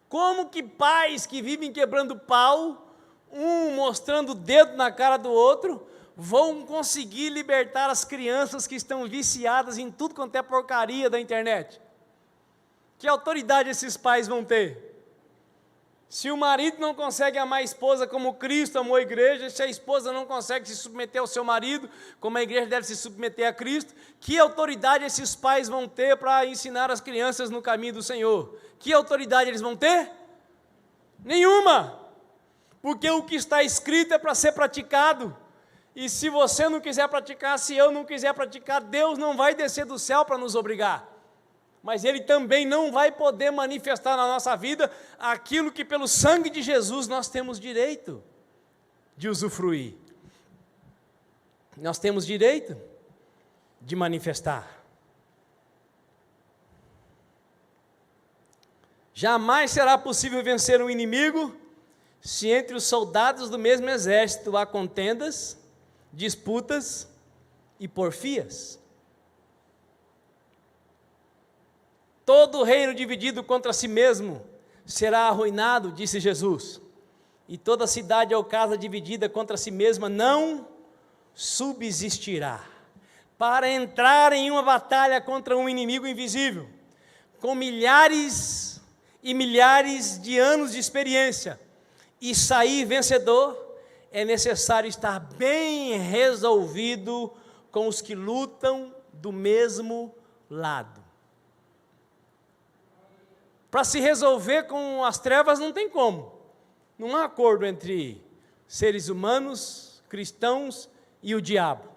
Como que pais que vivem quebrando pau, um mostrando o dedo na cara do outro, vão conseguir libertar as crianças que estão viciadas em tudo quanto é porcaria da internet? Que autoridade esses pais vão ter? Se o marido não consegue amar a esposa como Cristo amou a igreja, se a esposa não consegue se submeter ao seu marido como a igreja deve se submeter a Cristo, que autoridade esses pais vão ter para ensinar as crianças no caminho do Senhor? Que autoridade eles vão ter? Nenhuma! Porque o que está escrito é para ser praticado. E se você não quiser praticar, se eu não quiser praticar, Deus não vai descer do céu para nos obrigar. Mas Ele também não vai poder manifestar na nossa vida aquilo que pelo sangue de Jesus nós temos direito de usufruir. Nós temos direito de manifestar. Jamais será possível vencer um inimigo se entre os soldados do mesmo exército há contendas, disputas e porfias. Todo reino dividido contra si mesmo será arruinado, disse Jesus, e toda cidade ou casa dividida contra si mesma não subsistirá. Para entrar em uma batalha contra um inimigo invisível, com milhares e milhares de anos de experiência, e sair vencedor, é necessário estar bem resolvido com os que lutam do mesmo lado. Para se resolver com as trevas não tem como. Não há acordo entre seres humanos, cristãos e o diabo.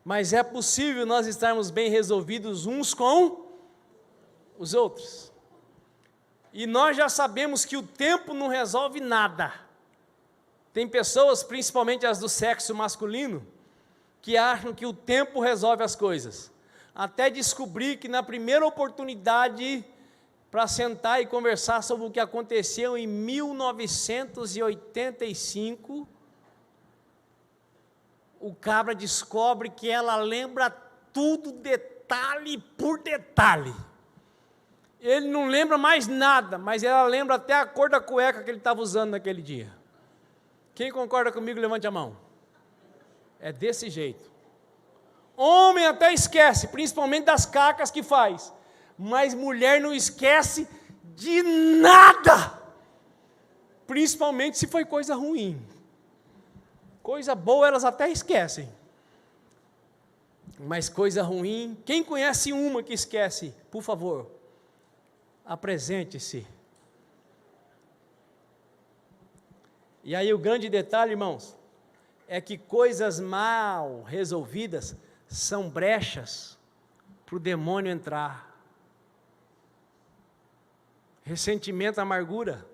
Mas é possível nós estarmos bem resolvidos uns com os outros. E nós já sabemos que o tempo não resolve nada. Tem pessoas, principalmente as do sexo masculino, que acham que o tempo resolve as coisas. Até descobrir que na primeira oportunidade para sentar e conversar sobre o que aconteceu em 1985, o cabra descobre que ela lembra tudo, detalhe por detalhe. Ele não lembra mais nada, mas ela lembra até a cor da cueca que ele estava usando naquele dia. Quem concorda comigo, levante a mão. É desse jeito. Homem até esquece, principalmente das cacas que faz, mas mulher não esquece de nada, principalmente se foi coisa ruim. Coisa boa elas até esquecem, mas coisa ruim, quem conhece uma que esquece, por favor, apresente-se. E aí o grande detalhe, irmãos, é que coisas mal resolvidas são brechas para o demônio entrar. Ressentimento, amargura,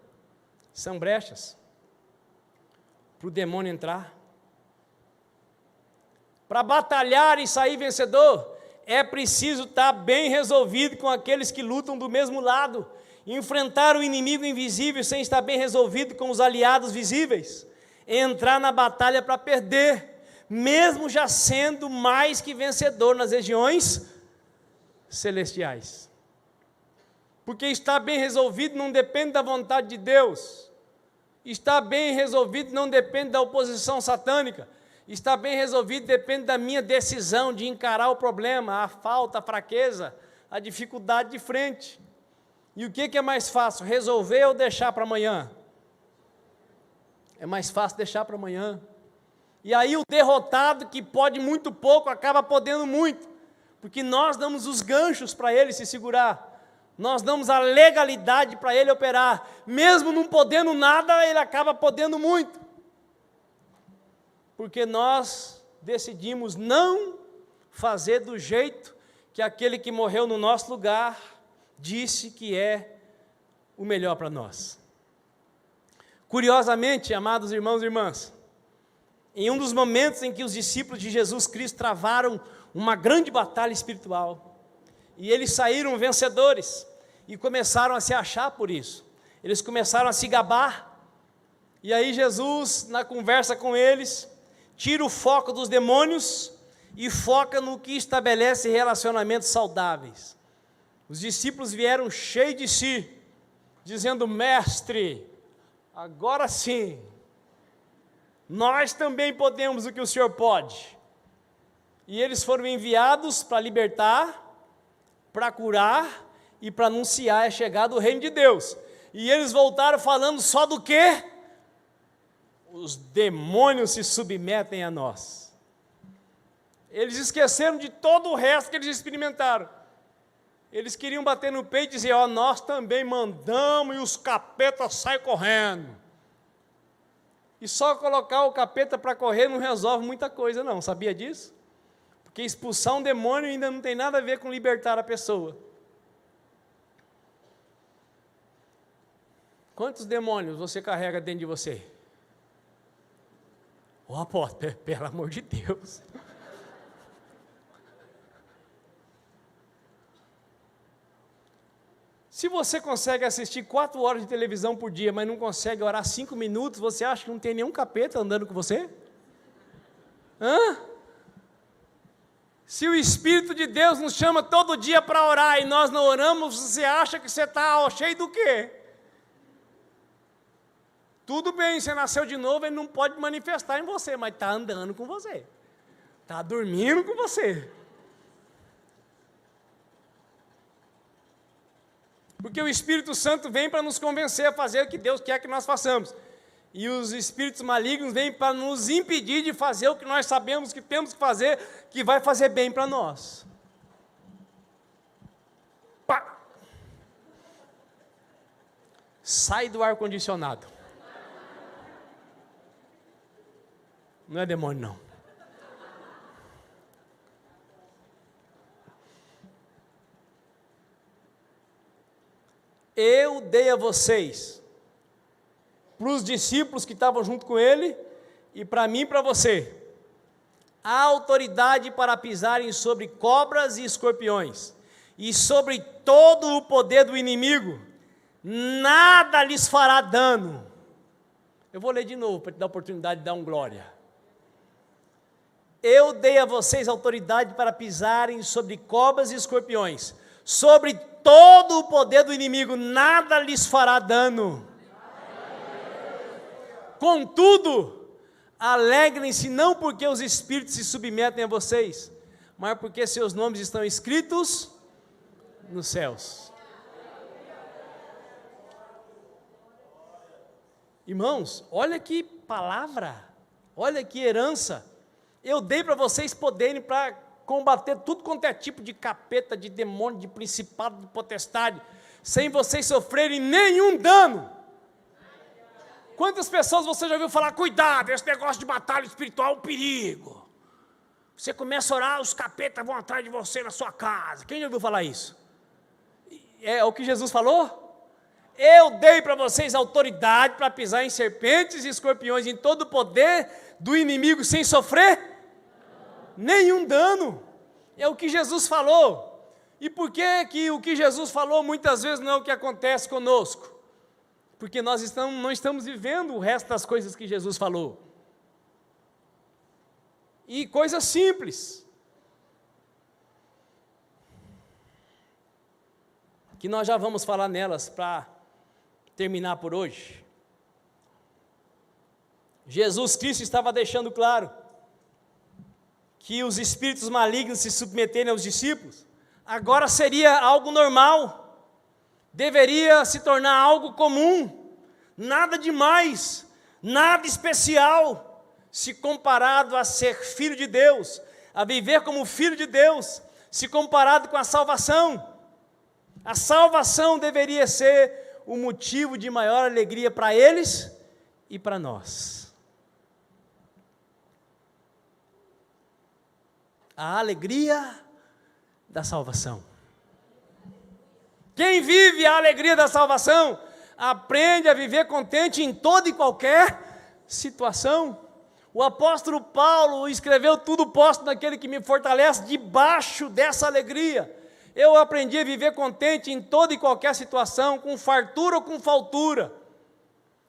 são brechas para o demônio entrar. Para batalhar e sair vencedor, é preciso estar bem resolvido com aqueles que lutam do mesmo lado. Enfrentar o inimigo invisível sem estar bem resolvido com os aliados visíveis. Entrar na batalha para perder, mesmo já sendo mais que vencedor nas regiões celestiais. Porque estar bem resolvido não depende da vontade de Deus. Estar bem resolvido não depende da oposição satânica. Estar bem resolvido depende da minha decisão de encarar o problema, a falta, a fraqueza, a dificuldade de frente. E o que é mais fácil, resolver ou deixar para amanhã? É mais fácil deixar para amanhã. E aí o derrotado, que pode muito pouco, acaba podendo muito, porque nós damos os ganchos para ele se segurar, nós damos a legalidade para ele operar, mesmo não podendo nada, ele acaba podendo muito, porque nós decidimos não fazer do jeito que aquele que morreu no nosso lugar disse que é o melhor para nós. Curiosamente, amados irmãos e irmãs, em um dos momentos em que os discípulos de Jesus Cristo travaram uma grande batalha espiritual, e eles saíram vencedores, e começaram a se achar por isso, eles começaram a se gabar, e aí Jesus, na conversa com eles, tira o foco dos demônios, e foca no que estabelece relacionamentos saudáveis. Os discípulos vieram cheios de si, dizendo: mestre, agora sim, nós também podemos o que o Senhor pode. E eles foram enviados para libertar, para curar e para anunciar a chegada do reino de Deus. E eles voltaram falando só do quê? Os demônios se submetem a nós. Eles esqueceram de todo o resto que eles experimentaram. Eles queriam bater no peito e dizer: ó, nós também mandamos, e os capetas saem correndo. E só colocar o capeta para correr não resolve muita coisa não, sabia disso? Porque expulsar um demônio ainda não tem nada a ver com libertar a pessoa. Quantos demônios você carrega dentro de você? Ô apóstolo, pelo amor de Deus. Se você consegue assistir 4 horas de televisão por dia, mas não consegue orar 5 minutos, você acha que não tem nenhum capeta andando com você? Hã? Se o Espírito de Deus nos chama todo dia para orar e nós não oramos, você acha que você está cheio do quê? Tudo bem, você nasceu de novo, ele não pode manifestar em você, mas está andando com você, está dormindo com você. Porque o Espírito Santo vem para nos convencer a fazer o que Deus quer que nós façamos. E os espíritos malignos vêm para nos impedir de fazer o que nós sabemos que temos que fazer, que vai fazer bem para nós. Pá! Sai do ar-condicionado. Não é demônio, não. eu dei a vocês, para os discípulos que estavam junto com ele, e para mim e para você, a autoridade para pisarem sobre cobras e escorpiões, e sobre todo o poder do inimigo, nada lhes fará dano. Eu vou ler de novo, para te dar a oportunidade de dar um glória. Eu dei a vocês autoridade para pisarem sobre cobras e escorpiões, sobre todo o poder do inimigo, nada lhes fará dano. Contudo, alegrem-se não porque os espíritos se submetem a vocês, mas porque seus nomes estão escritos nos céus. Irmãos, olha que palavra, olha que herança. Eu dei para vocês poderem para combater tudo quanto é tipo de capeta, de demônio, de principado, de potestade, sem vocês sofrerem nenhum dano. Quantas pessoas você já ouviu falar, cuidado, esse negócio de batalha espiritual é um perigo. Você começa a orar, os capetas vão atrás de você na sua casa. Quem já ouviu falar isso? É o que Jesus falou? Eu dei para vocês autoridade para pisar em serpentes e escorpiões, em todo o poder do inimigo, sem sofrer nenhum dano. É o que Jesus falou. E por que o que Jesus falou muitas vezes não é o que acontece conosco? Porque nós não estamos vivendo o resto das coisas que Jesus falou. E coisas simples, que nós já vamos falar nelas para terminar por hoje. Jesus Cristo estava deixando claro que os espíritos malignos se submeterem aos discípulos, agora seria algo normal, deveria se tornar algo comum, nada demais, nada especial, se comparado a ser filho de Deus, a viver como filho de Deus, se comparado com a salvação. A salvação deveria ser o motivo de maior alegria para eles e para nós. A alegria da salvação. Quem vive a alegria da salvação, aprende a viver contente em toda e qualquer situação. O apóstolo Paulo escreveu: tudo posso naquele que me fortalece, debaixo dessa alegria. Eu aprendi a viver contente em toda e qualquer situação, com fartura ou com faltura.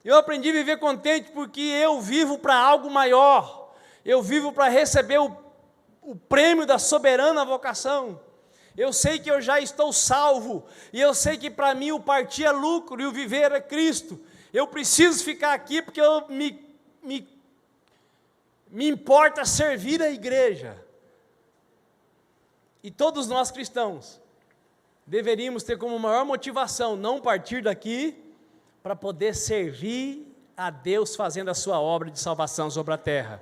Eu aprendi a viver contente porque eu vivo para algo maior. Eu vivo para receber o prêmio da soberana vocação. Eu sei que eu já estou salvo, e eu sei que para mim o partir é lucro e o viver é Cristo. Eu preciso ficar aqui porque me importa servir a igreja. E todos nós cristãos deveríamos ter como maior motivação não partir daqui para poder servir a Deus fazendo a sua obra de salvação sobre a terra.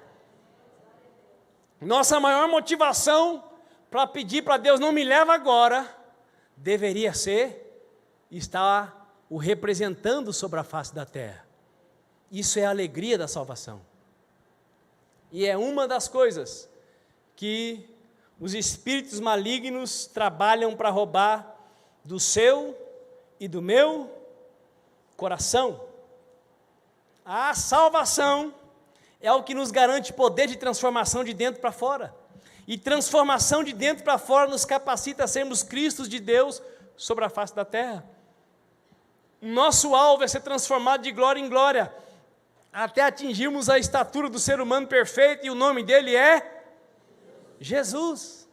Nossa maior motivação para pedir para Deus, não me leva agora, deveria ser estar o representando sobre a face da terra. Isso é a alegria da salvação. E é uma das coisas que os espíritos malignos trabalham para roubar do seu e do meu coração. A salvação é o que nos garante poder de transformação de dentro para fora. E transformação de dentro para fora nos capacita a sermos Cristos de Deus sobre a face da terra. Nosso alvo é ser transformado de glória em glória, até atingirmos a estatura do ser humano perfeito, e o nome dele é Jesus.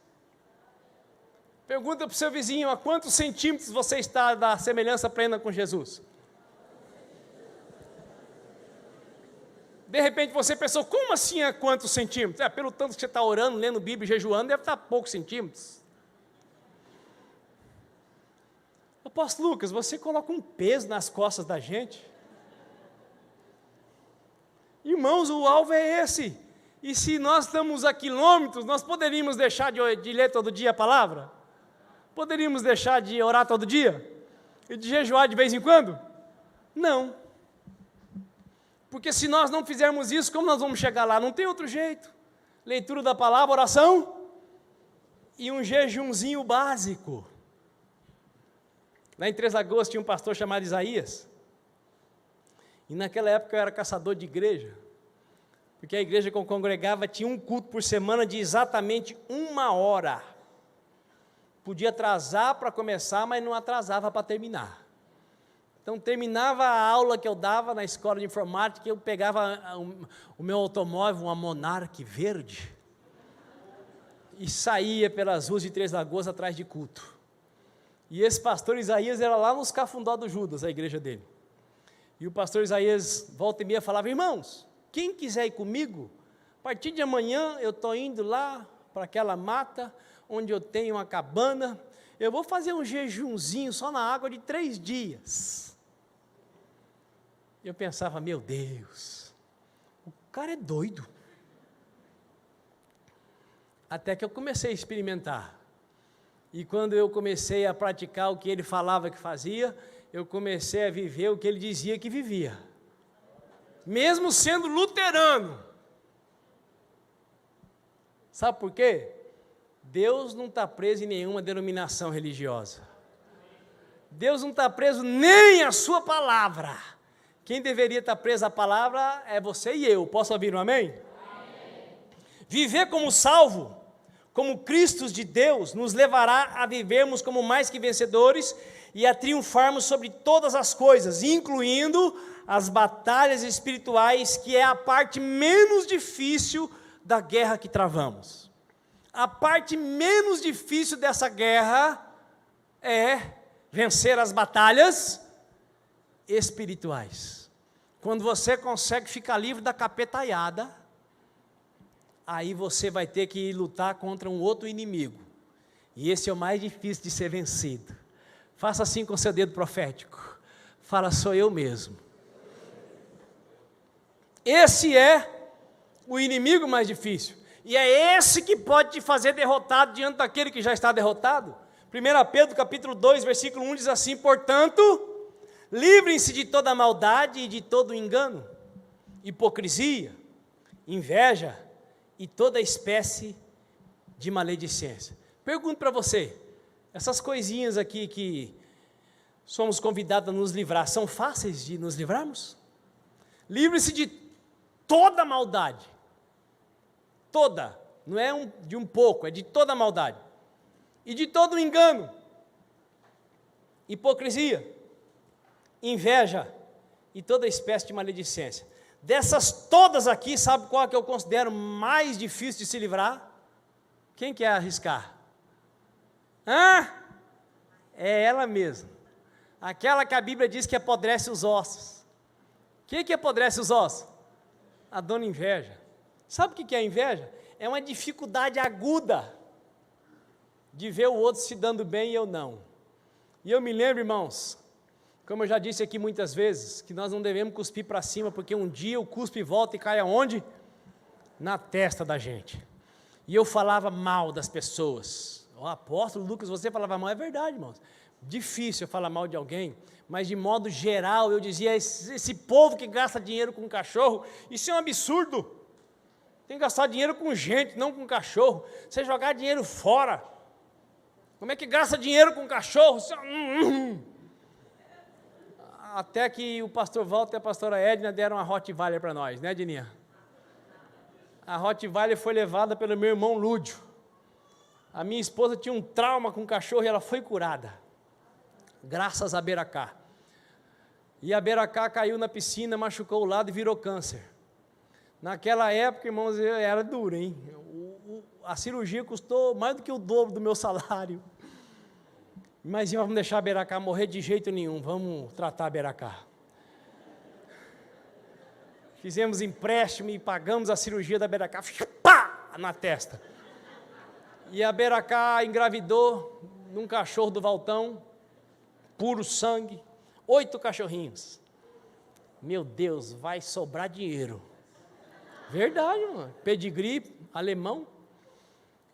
Pergunta para o seu vizinho, a quantos centímetros você está da semelhança plena com Jesus? De repente você pensou, como assim a quantos centímetros? Pelo tanto que você está orando, lendo Bíblia, jejuando, deve estar a poucos centímetros. Apóstolo Lucas, você coloca um peso nas costas da gente. Irmãos, o alvo é esse. E se nós estamos a quilômetros, nós poderíamos deixar de ler todo dia a palavra? Poderíamos deixar de orar todo dia? E de jejuar de vez em quando? Não. Porque se nós não fizermos isso, como nós vamos chegar lá? Não tem outro jeito. Leitura da palavra, oração e um jejumzinho básico. Lá em Três Lagoas tinha um pastor chamado Isaías. E naquela época eu era caçador de igreja. Porque a igreja que eu congregava tinha um culto por semana de exatamente 1 hora. Podia atrasar para começar, mas não atrasava para terminar. Então terminava a aula que eu dava na escola de informática, eu pegava o meu automóvel, uma Monarch verde, e saía pelas ruas de Três Lagoas atrás de culto. E esse pastor Isaías era lá nos Cafundó do Judas, a igreja dele. E o pastor Isaías, volta e meia, falava: irmãos, quem quiser ir comigo, a partir de amanhã eu estou indo lá para aquela mata, onde eu tenho uma cabana, eu vou fazer um jejunzinho só na água de 3 dias. Eu pensava: meu Deus, o cara é doido. Até que eu comecei a experimentar. E quando eu comecei a praticar o que ele falava que fazia, eu comecei a viver o que ele dizia que vivia. Mesmo sendo luterano. Sabe por quê? Deus não está preso em nenhuma denominação religiosa. Deus não está preso nem à sua palavra. Quem deveria estar preso à palavra é você e eu. Posso ouvir um amém? Amém. Viver como salvo, como Cristos de Deus, nos levará a vivermos como mais que vencedores e a triunfarmos sobre todas as coisas, incluindo as batalhas espirituais, que é a parte menos difícil da guerra que travamos. A parte menos difícil dessa guerra é vencer as batalhas espirituais. Quando você consegue ficar livre da capetaiada, aí você vai ter que lutar contra um outro inimigo. E esse é o mais difícil de ser vencido. Faça assim com seu dedo profético. Fala: sou eu mesmo. Esse é o inimigo mais difícil. E é esse que pode te fazer derrotado diante daquele que já está derrotado. 1 Pedro capítulo 2, versículo 1 diz assim: portanto, livrem-se de toda maldade e de todo engano, hipocrisia, inveja e toda espécie de maledicência. Pergunto para você, essas coisinhas aqui que somos convidados a nos livrar, são fáceis de nos livrarmos? Livre-se de toda maldade. Toda, não é de um pouco, é de toda maldade. E de todo engano, hipocrisia, inveja e toda espécie de maledicência. Dessas todas aqui, sabe qual que eu considero mais difícil de se livrar? Quem quer arriscar? É ela mesma. Aquela que a Bíblia diz que apodrece os ossos. Quem que apodrece os ossos? A dona inveja. Sabe o que é a inveja? É uma dificuldade aguda de ver o outro se dando bem e eu não. E eu me lembro, irmãos, como eu já disse aqui muitas vezes, que nós não devemos cuspir para cima, porque um dia o cuspe volta e cai aonde? Na testa da gente. E eu falava mal das pessoas. O apóstolo Lucas, você falava mal, é verdade, irmãos. Difícil eu falar mal de alguém, mas de modo geral eu dizia: esse povo que gasta dinheiro com cachorro, isso é um absurdo. Tem que gastar dinheiro com gente, não com cachorro. Você jogar dinheiro fora. Como é que gasta dinheiro com cachorro? Até que o pastor Walter e a pastora Edna deram uma Rottweiler para nós, né, Dininha? A Rottweiler foi levada pelo meu irmão Lúdio. A minha esposa tinha um trauma com cachorro e ela foi curada. Graças a Beracá. E a Beracá caiu na piscina, machucou o lado e virou câncer. Naquela época, irmãos, era duro, hein? A cirurgia custou mais do que o dobro do meu salário. Mas vamos deixar a Beracá morrer de jeito nenhum, vamos tratar a Beracá. Fizemos empréstimo e pagamos a cirurgia da Beracá, pá, na testa. E a Beracá engravidou num cachorro do Valtão, puro sangue, 8 cachorrinhos. Meu Deus, vai sobrar dinheiro. Verdade, mano. Pedigree, alemão.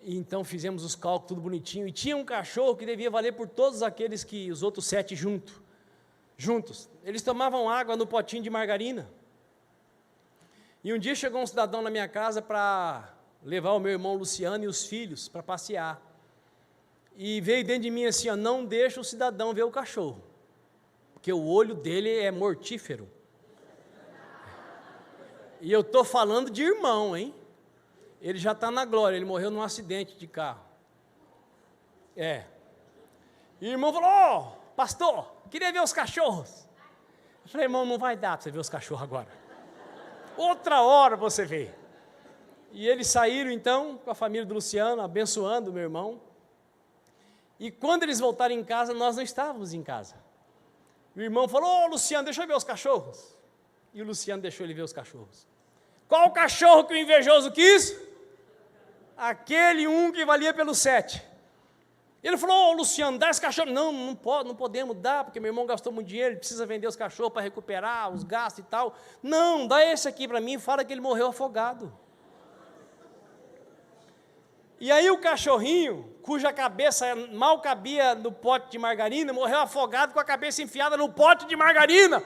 E então fizemos os cálculos, tudo bonitinho. E tinha um cachorro que devia valer por todos aqueles que os outros 7 juntos. Eles tomavam água no potinho de margarina. E um dia chegou um cidadão na minha casa para levar o meu irmão Luciano e os filhos para passear. e veio dentro de mim assim, ó, não deixa o cidadão ver o cachorro, porque o olho dele é mortífero. E eu estou falando de irmão, hein? Ele já está na glória, ele morreu num acidente de carro. E o irmão falou, pastor, queria ver os cachorros. Eu falei, irmão, não vai dar para você ver os cachorros agora. Outra hora você vê. E eles saíram então, com a família do Luciano, abençoando o meu irmão. E quando eles voltaram em casa, nós não estávamos em casa. O irmão falou, Luciano, deixa eu ver os cachorros. E o Luciano deixou ele ver os cachorros. Qual o cachorro que o invejoso quis? Aquele que valia pelos 7. Ele falou, Luciano, dá esse cachorro. Não podemos dar, porque meu irmão gastou muito dinheiro, ele precisa vender os cachorros para recuperar os gastos e tal. Não, dá esse aqui para mim e fala que ele morreu afogado. E aí o cachorrinho, cuja cabeça mal cabia no pote de margarina, morreu afogado com a cabeça enfiada no pote de margarina.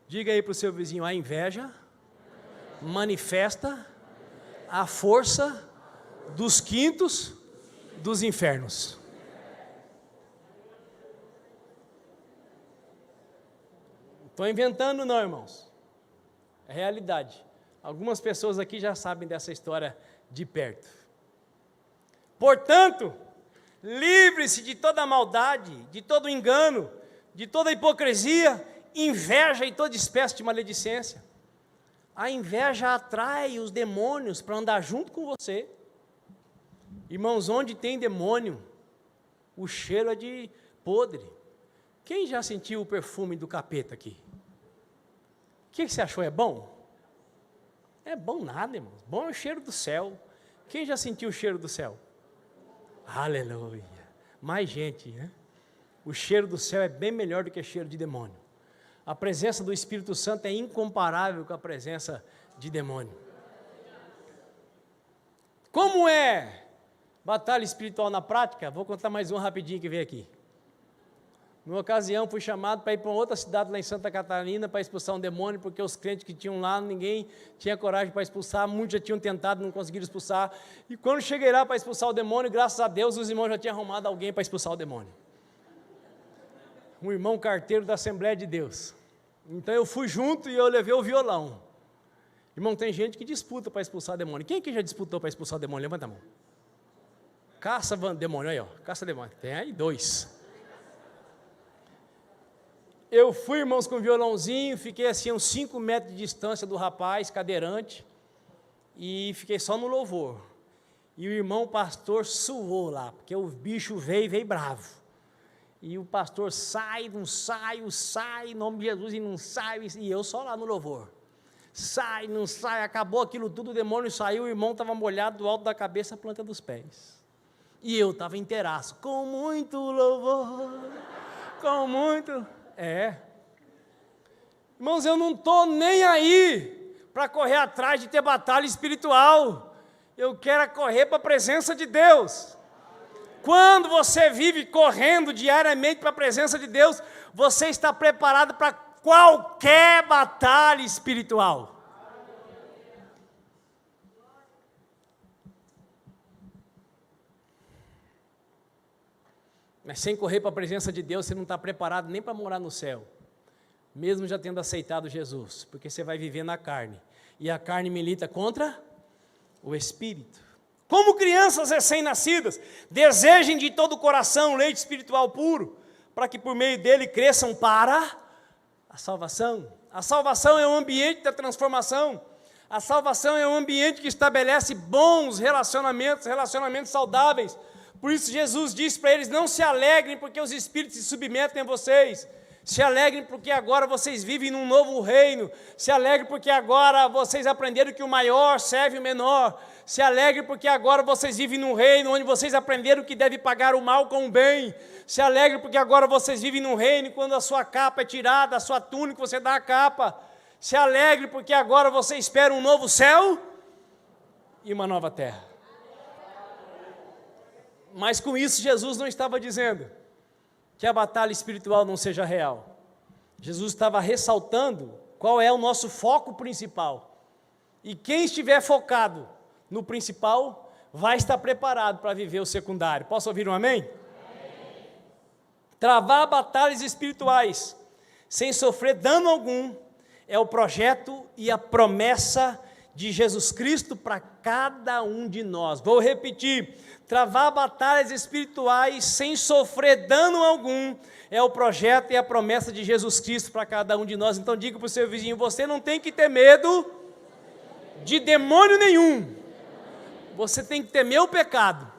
Diga aí para o seu vizinho, a inveja manifesta a força dos quintos dos infernos. Estou inventando não, irmãos. É realidade. Algumas pessoas aqui já sabem dessa história de perto. Portanto, livre-se de toda maldade, de todo engano, de toda hipocrisia, inveja e toda espécie de maledicência. A inveja atrai os demônios para andar junto com você. Irmãos, onde tem demônio, o cheiro é de podre. Quem já sentiu o perfume do capeta aqui? O que você achou? É bom? É bom nada, irmãos. Bom é o cheiro do céu. Quem já sentiu o cheiro do céu? Aleluia. Mais gente, né? O cheiro do céu é bem melhor do que o cheiro de demônio. A presença do Espírito Santo é incomparável com a presença de demônio. Como é batalha espiritual na prática? Vou contar mais um rapidinho que veio aqui. Numa ocasião fui chamado para ir para outra cidade lá em Santa Catarina para expulsar um demônio, porque os crentes que tinham lá, ninguém tinha coragem para expulsar, muitos já tinham tentado, não conseguiram expulsar. E quando cheguei lá para expulsar o demônio, graças a Deus, os irmãos já tinham arrumado alguém para expulsar o demônio. Um irmão carteiro da Assembleia de Deus. Então eu fui junto e eu levei o violão. Irmão, tem gente que disputa para expulsar demônio. Quem aqui já disputou para expulsar o demônio? Levanta a mão. Caça demônio, aí ó, caça demônio. Tem aí 2. Eu fui, irmãos, com o violãozinho, fiquei assim uns 5 metros de distância do rapaz, cadeirante, e fiquei só no louvor. E o irmão pastor suou lá, porque o bicho veio bravo. E o pastor sai, não sai, sai, em nome de Jesus, e não sai, e eu só lá no louvor. Sai, não sai, acabou aquilo tudo, o demônio saiu, o irmão estava molhado do alto da cabeça à planta dos pés. E eu estava inteiraço, com muito louvor, com muito... Irmãos, eu não estou nem aí para correr atrás de ter batalha espiritual. Eu quero correr para a presença de Deus. Quando você vive correndo diariamente para a presença de Deus, você está preparado para qualquer batalha espiritual. Mas sem correr para a presença de Deus, você não está preparado nem para morar no céu, mesmo já tendo aceitado Jesus, porque você vai viver na carne, e a carne milita contra o Espírito. Como crianças recém-nascidas, desejem de todo o coração leite espiritual puro, para que por meio dele cresçam para a salvação. A salvação é um ambiente da transformação, a salvação é um ambiente que estabelece bons relacionamentos saudáveis. Por isso Jesus disse para eles, não se alegrem porque os espíritos se submetem a vocês, se alegrem porque agora vocês vivem num novo reino, se alegrem porque agora vocês aprenderam que o maior serve o menor, se alegrem porque agora vocês vivem num reino onde vocês aprenderam que deve pagar o mal com o bem, se alegrem porque agora vocês vivem num reino quando a sua capa é tirada, a sua túnica você dá a capa, se alegre porque agora você espera um novo céu e uma nova terra. Mas com isso Jesus não estava dizendo que a batalha espiritual não seja real. Jesus estava ressaltando qual é o nosso foco principal. E quem estiver focado no principal, vai estar preparado para viver o secundário. Posso ouvir um amém? Amém. Travar batalhas espirituais sem sofrer dano algum é o projeto e a promessa de Jesus Cristo para cada um de nós. Vou repetir: travar batalhas espirituais sem sofrer dano algum é o projeto e a promessa de Jesus Cristo para cada um de nós. Então diga para o seu vizinho: você não tem que ter medo de demônio nenhum, você tem que temer o pecado,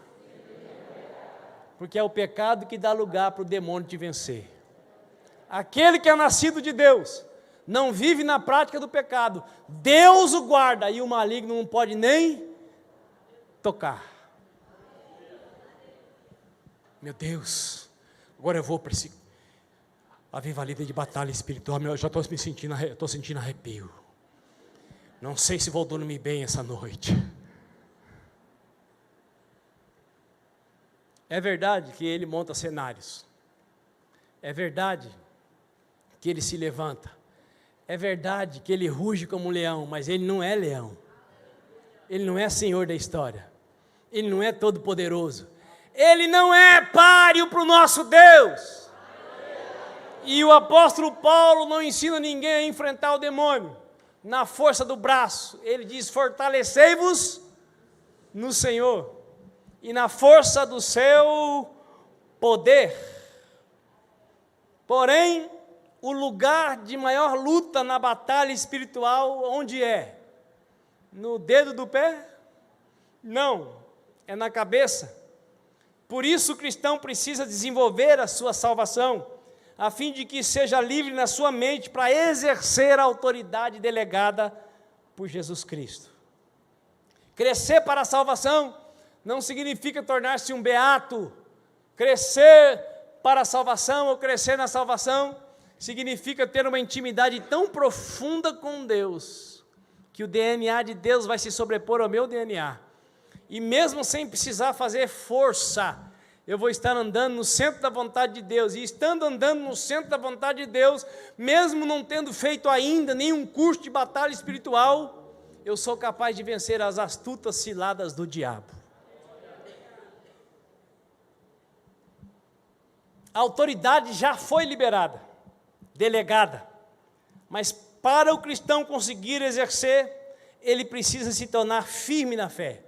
porque é o pecado que dá lugar para o demônio te vencer. Aquele que é nascido de Deus não vive na prática do pecado, Deus o guarda e o maligno não pode nem tocar. Meu Deus, agora eu vou para esse Aviva Líder de batalha espiritual. Eu já estou sentindo arrepio. Não sei se vou dormir bem essa noite. É verdade que ele monta cenários. É verdade que ele se levanta. É verdade que ele ruge como um leão, mas ele não é leão. Ele não é senhor da história. Ele não é todo poderoso. Ele não é páreo para o nosso Deus. E o apóstolo Paulo não ensina ninguém a enfrentar o demônio na força do braço. Ele diz: fortalecei-vos no Senhor e na força do seu poder. Porém, o lugar de maior luta na batalha espiritual, onde é? No dedo do pé? Não, é na cabeça. Por isso o cristão precisa desenvolver a sua salvação, a fim de que seja livre na sua mente para exercer a autoridade delegada por Jesus Cristo. Crescer para a salvação não significa tornar-se um beato. Crescer para a salvação ou crescer na salvação significa ter uma intimidade tão profunda com Deus, que o DNA de Deus vai se sobrepor ao meu DNA. E mesmo sem precisar fazer força, eu vou estar andando no centro da vontade de Deus. E estando andando no centro da vontade de Deus, mesmo não tendo feito ainda nenhum curso de batalha espiritual, eu sou capaz de vencer as astutas ciladas do diabo. A autoridade já foi liberada, delegada, mas para o cristão conseguir exercer, ele precisa se tornar firme na fé,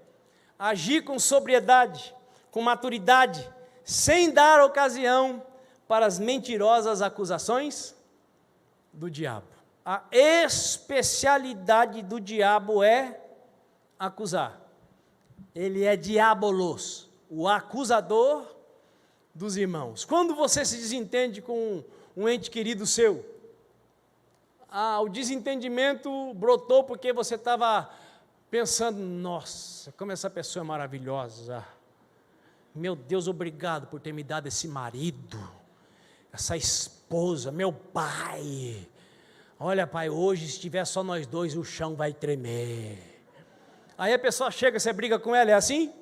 agir com sobriedade, com maturidade, sem dar ocasião para as mentirosas acusações do diabo. A especialidade do diabo é acusar. Ele é diabolos, o acusador dos irmãos. Quando você se desentende com um ente querido seu, o desentendimento brotou porque você estava pensando: nossa, como essa pessoa é maravilhosa, meu Deus, obrigado por ter me dado esse marido, essa esposa, meu pai, olha pai, hoje se tiver só nós dois o chão vai tremer. Aí a pessoa chega, você briga com ela, é assim?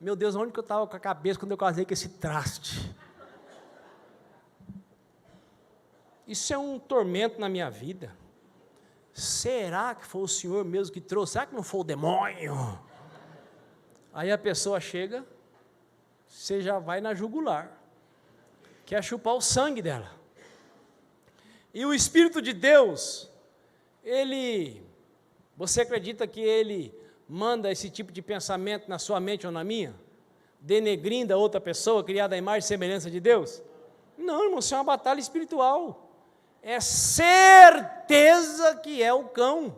Meu Deus, onde que eu estava com a cabeça quando eu casei com esse traste? Isso é um tormento na minha vida. Será que foi o Senhor mesmo que trouxe? Será que não foi o demônio? Aí a pessoa chega, você já vai na jugular, quer chupar o sangue dela. E o Espírito de Deus, você acredita que ele manda esse tipo de pensamento na sua mente ou na minha? Denegrindo a outra pessoa, criada à imagem e semelhança de Deus? Não, irmão, isso é uma batalha espiritual. É certeza que é o cão,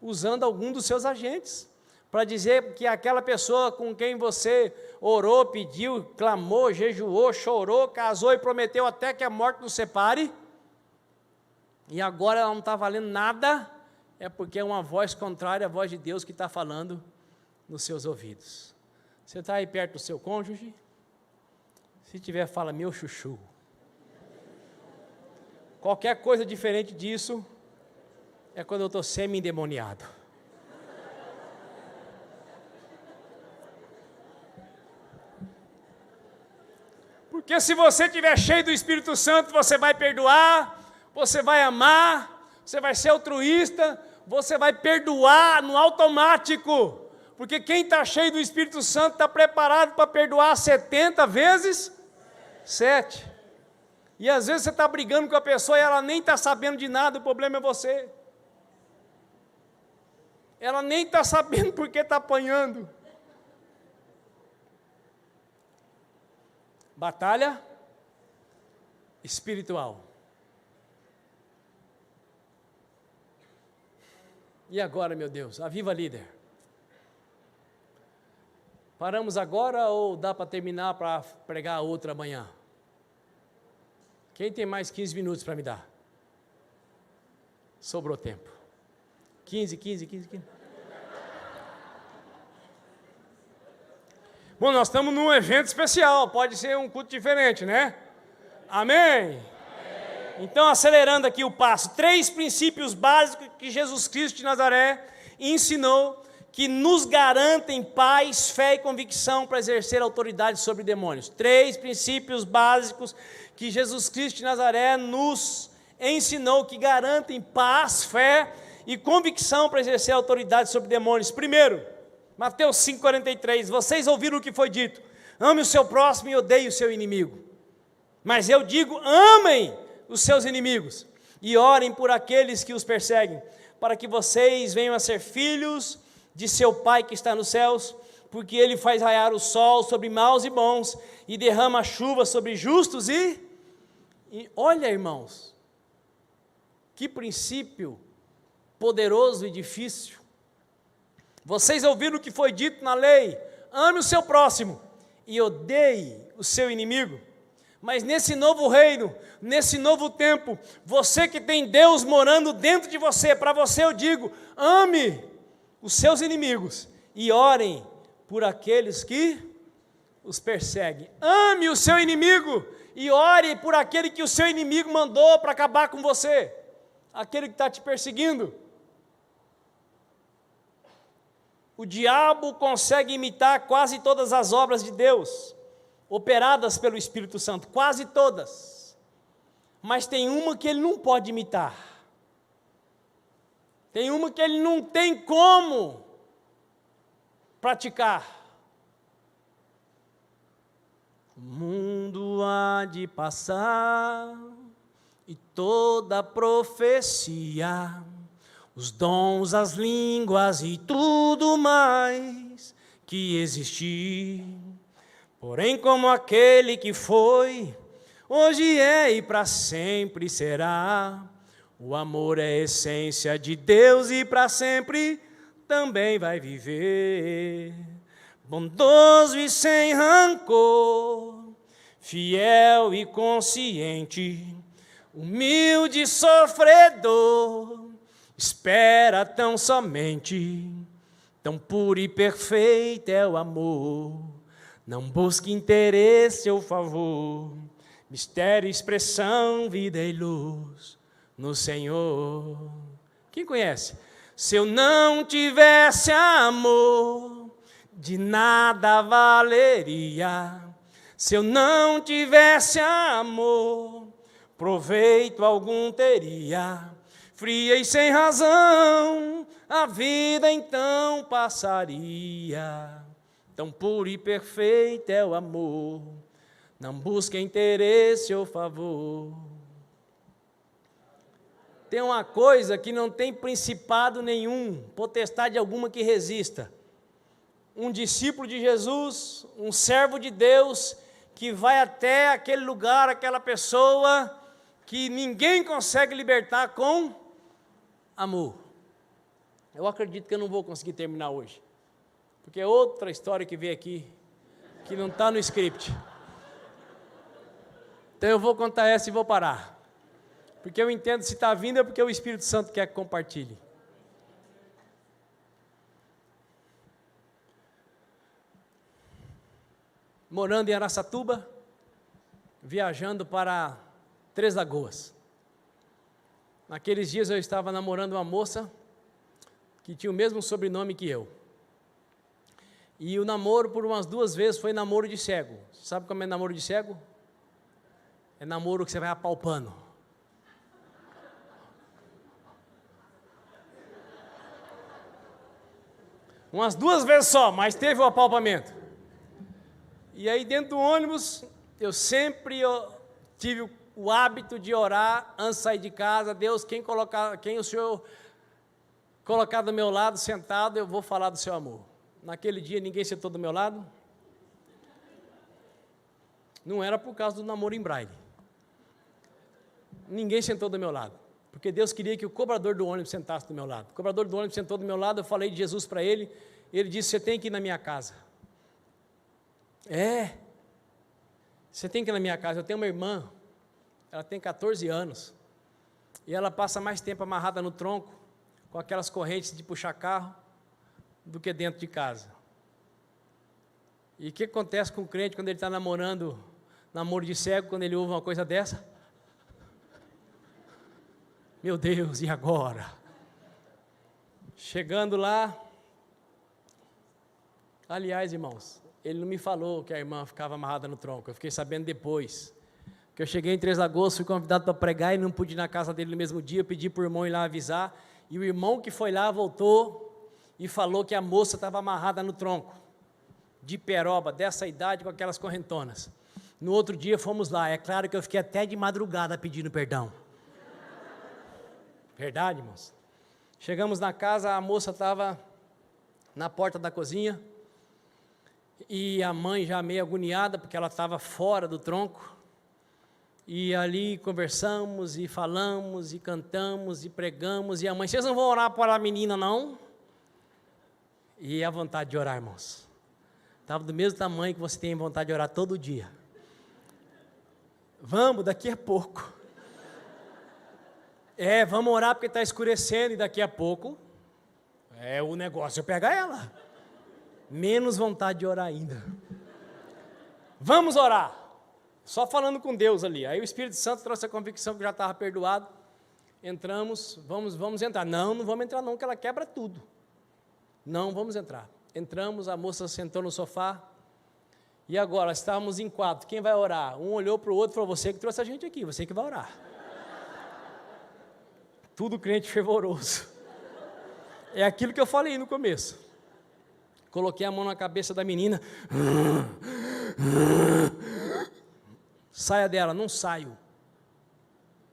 usando algum dos seus agentes, para dizer que aquela pessoa com quem você orou, pediu, clamou, jejuou, chorou, casou e prometeu até que a morte nos separe, e agora ela não está valendo nada, é porque é uma voz contrária à voz de Deus que está falando nos seus ouvidos. Você está aí perto do seu cônjuge? Se tiver, fala: meu chuchu. Qualquer coisa diferente disso é quando eu estou semi-endemoniado. Porque se você estiver cheio do Espírito Santo, você vai perdoar, você vai amar, você vai ser altruísta, você vai perdoar no automático, Porque quem está cheio do Espírito Santo está preparado para perdoar 70 vezes 7. E às vezes você está brigando com a pessoa e ela nem está sabendo de nada, o problema é você. Ela nem está sabendo porque está apanhando. Batalha espiritual. E agora, meu Deus, aviva líder. Paramos agora ou dá para terminar para pregar a outra amanhã? Quem tem mais 15 minutos para me dar? Sobrou tempo. 15. Bom, nós estamos num evento especial, pode ser um culto diferente, né? Amém? Então, acelerando aqui o passo, 3 princípios básicos que Jesus Cristo de Nazaré ensinou, que nos garantem paz, fé e convicção para exercer autoridade sobre demônios. 3 princípios básicos que Jesus Cristo de Nazaré nos ensinou, que garantem paz, fé e convicção para exercer autoridade sobre demônios. Primeiro, Mateus 5,43, vocês ouviram o que foi dito, ame o seu próximo e odeie o seu inimigo. Mas eu digo, amem os seus inimigos e orem por aqueles que os perseguem, para que vocês venham a ser filhos de seu Pai que está nos céus, porque Ele faz raiar o sol sobre maus e bons, e derrama chuva sobre justos e olha, irmãos, que princípio poderoso e difícil. Vocês ouviram o que foi dito na lei, ame o seu próximo e odeie o seu inimigo. Mas nesse novo reino, nesse novo tempo, você que tem Deus morando dentro de você, para você eu digo, ame os seus inimigos e orem por aqueles que os perseguem. Ame o seu inimigo e ore por aquele que o seu inimigo mandou para acabar com você, aquele que está te perseguindo. O diabo consegue imitar quase todas as obras de Deus, operadas pelo Espírito Santo, quase todas. Mas tem uma que ele não pode imitar. Tem uma que ele não tem como praticar. O mundo há de passar e toda profecia, os dons, as línguas e tudo mais que existir. Porém, como aquele que foi, hoje é e para sempre será. O amor é a essência de Deus e para sempre também vai viver. Bondoso e sem rancor, fiel e consciente, humilde e sofredor, espera tão somente, tão puro e perfeito é o amor. Não busque interesse ou favor, mistério, expressão, vida e luz no Senhor. Quem conhece? Se eu não tivesse amor, de nada valeria. Se eu não tivesse amor, proveito algum teria. Fria e sem razão, a vida então passaria. Tão puro e perfeito é o amor, não busca interesse ou favor. Tem uma coisa que não tem principado nenhum, potestade alguma que resista. Um discípulo de Jesus, um servo de Deus, que vai até aquele lugar, aquela pessoa, que ninguém consegue libertar com amor. Eu acredito que eu não vou conseguir terminar hoje. Porque é outra história que veio aqui, que não está no script. Então eu vou contar essa e vou parar. Porque eu entendo, se está vindo é porque o Espírito Santo quer que compartilhe. Morando em Araçatuba, viajando para Três Lagoas. Naqueles dias eu estava namorando uma moça que tinha o mesmo sobrenome que eu. E o namoro, por umas 2 vezes, foi namoro de cego. Sabe como é namoro de cego? É namoro que você vai apalpando. Umas 2 vezes só, mas teve o apalpamento. E aí dentro do ônibus, eu sempre tive o hábito de orar antes de sair de casa. Deus, quem o Senhor colocar do meu lado, sentado, eu vou falar do seu amor. Naquele dia ninguém sentou do meu lado. Não era por causa do namoro em braille. Ninguém sentou do meu lado, porque Deus queria que o cobrador do ônibus sentasse do meu lado. O cobrador do ônibus sentou do meu lado, eu falei de Jesus para ele, ele disse, você tem que ir na minha casa. Você tem que ir na minha casa. Eu tenho uma irmã, ela tem 14 anos, e ela passa mais tempo amarrada no tronco, com aquelas correntes de puxar carro, do que dentro de casa. E o que acontece com o crente quando ele está namorando, namoro de cego, quando ele ouve uma coisa dessa? Meu Deus, e agora? Chegando lá, aliás, irmãos, ele não me falou que a irmã ficava amarrada no tronco, eu fiquei sabendo depois, que eu cheguei em Três Lagoas, fui convidado para pregar e não pude ir na casa dele no mesmo dia, eu pedi para o irmão ir lá avisar, e o irmão que foi lá voltou e falou que a moça estava amarrada no tronco, de peroba, dessa idade, com aquelas correntonas. No outro dia fomos lá, é claro que eu fiquei até de madrugada pedindo perdão. Verdade, irmãos? Chegamos na casa, a moça estava na porta da cozinha, e a mãe já meio agoniada, porque ela estava fora do tronco, e ali conversamos, e falamos, e cantamos, e pregamos, e a mãe, vocês não vão orar para a menina, não? E a vontade de orar, irmãos, estava do mesmo tamanho que você tem vontade de orar todo dia. Vamos, daqui a pouco. Vamos orar porque está escurecendo e daqui a pouco, o negócio é pegar ela. Menos vontade de orar ainda. Vamos orar. Só falando com Deus ali. Aí o Espírito Santo trouxe a convicção que já estava perdoado. Entramos, vamos entrar. Não vamos entrar não, que ela quebra tudo. Não vamos entrar. Entramos, a moça sentou no sofá. E agora, estávamos em 4. Quem vai orar? Um olhou para o outro e falou, você que trouxe a gente aqui, você que vai orar. Tudo crente fervoroso. É aquilo que eu falei no começo. Coloquei a mão na cabeça da menina. Saia dela, não saio.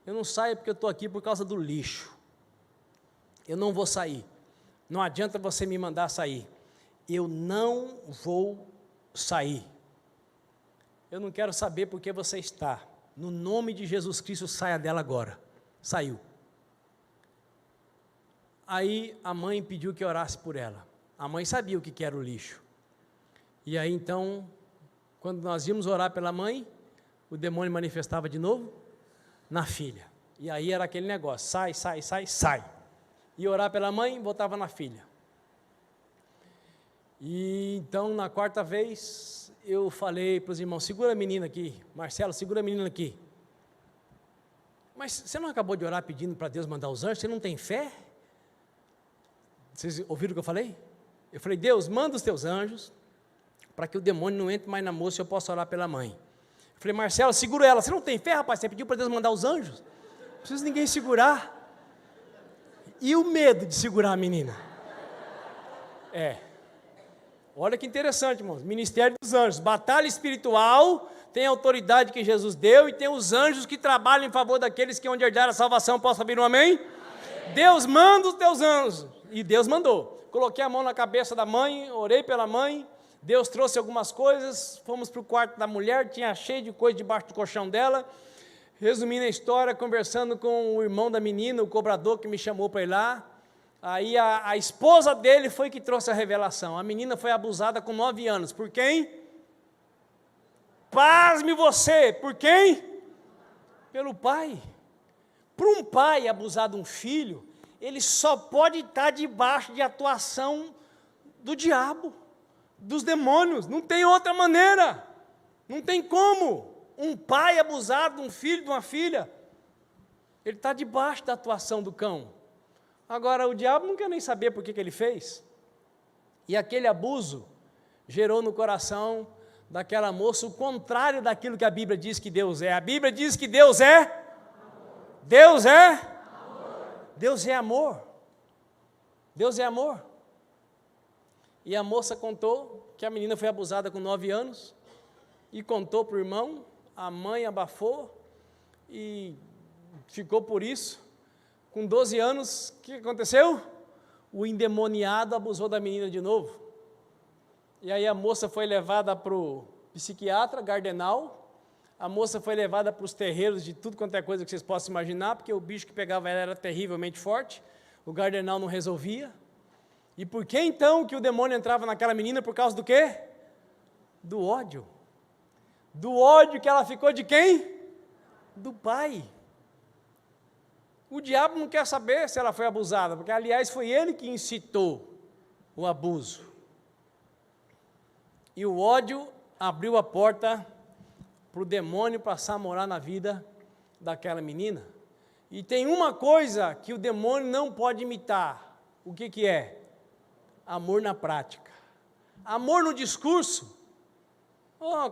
Eu não saio porque eu estou aqui por causa do lixo. Eu não vou sair. Não adianta você me mandar sair. Eu não vou sair. Eu não quero saber por que você está. No nome de Jesus Cristo, saia dela agora. Saiu. Aí a mãe pediu que orasse por ela. A mãe sabia o que era o lixo. E aí então, quando nós íamos orar pela mãe, o demônio manifestava de novo na filha. E aí era aquele negócio, sai. E orar pela mãe, voltava na filha. E então, na 4ª vez, eu falei para os irmãos, segura a menina aqui. Marcelo, segura a menina aqui. Mas você não acabou de orar pedindo para Deus mandar os anjos? Você não tem fé? Vocês ouviram o que eu falei? Eu falei, Deus, manda os teus anjos, para que o demônio não entre mais na moça e eu possa orar pela mãe. Eu falei, Marcelo, segura ela. Você não tem fé, rapaz? Você pediu para Deus mandar os anjos? Não precisa ninguém segurar. E o medo de segurar a menina? Olha que interessante, irmãos. Ministério dos anjos. Batalha espiritual, tem a autoridade que Jesus deu, e tem os anjos que trabalham em favor daqueles que onde herdar a salvação possam vir um amém? Amém? Deus manda os teus anjos. E Deus mandou. Coloquei a mão na cabeça da mãe, orei pela mãe, Deus trouxe algumas coisas, fomos para o quarto da mulher, tinha cheio de coisa debaixo do colchão dela. Resumindo a história, conversando com o irmão da menina, o cobrador que me chamou para ir lá, aí a esposa dele foi que trouxe a revelação. A menina foi abusada com 9 anos. Por quem? Pasme você, por quem? Pelo pai. Para um pai abusar de um filho, ele só pode estar debaixo de atuação do diabo, dos demônios, não tem outra maneira, não tem como. Um pai abusar de um filho, de uma filha, ele está debaixo da atuação do cão. Agora, o diabo não quer nem saber por que ele fez, e aquele abuso gerou no coração daquela moça o contrário daquilo que a Bíblia diz que Deus é. A Bíblia diz que Deus é amor. Deus é amor. Deus é amor. Deus é amor. E a moça contou que a menina foi abusada com 9 anos, e contou para o irmão, a mãe abafou, e ficou por isso. Com 12 anos, o que aconteceu? O endemoniado abusou da menina de novo. E aí a moça foi levada para o psiquiatra, Gardenal. A moça foi levada para os terreiros de tudo quanto é coisa que vocês possam imaginar, porque o bicho que pegava ela era terrivelmente forte. O Gardenal não resolvia. E por que então que o demônio entrava naquela menina? Por causa do quê? Do ódio. Do ódio que ela ficou de quem? Do pai. O diabo não quer saber se ela foi abusada, porque, aliás, foi ele que incitou o abuso. E o ódio abriu a porta para o demônio passar a morar na vida daquela menina. E tem uma coisa que o demônio não pode imitar. O que que é? Amor na prática. Amor no discurso,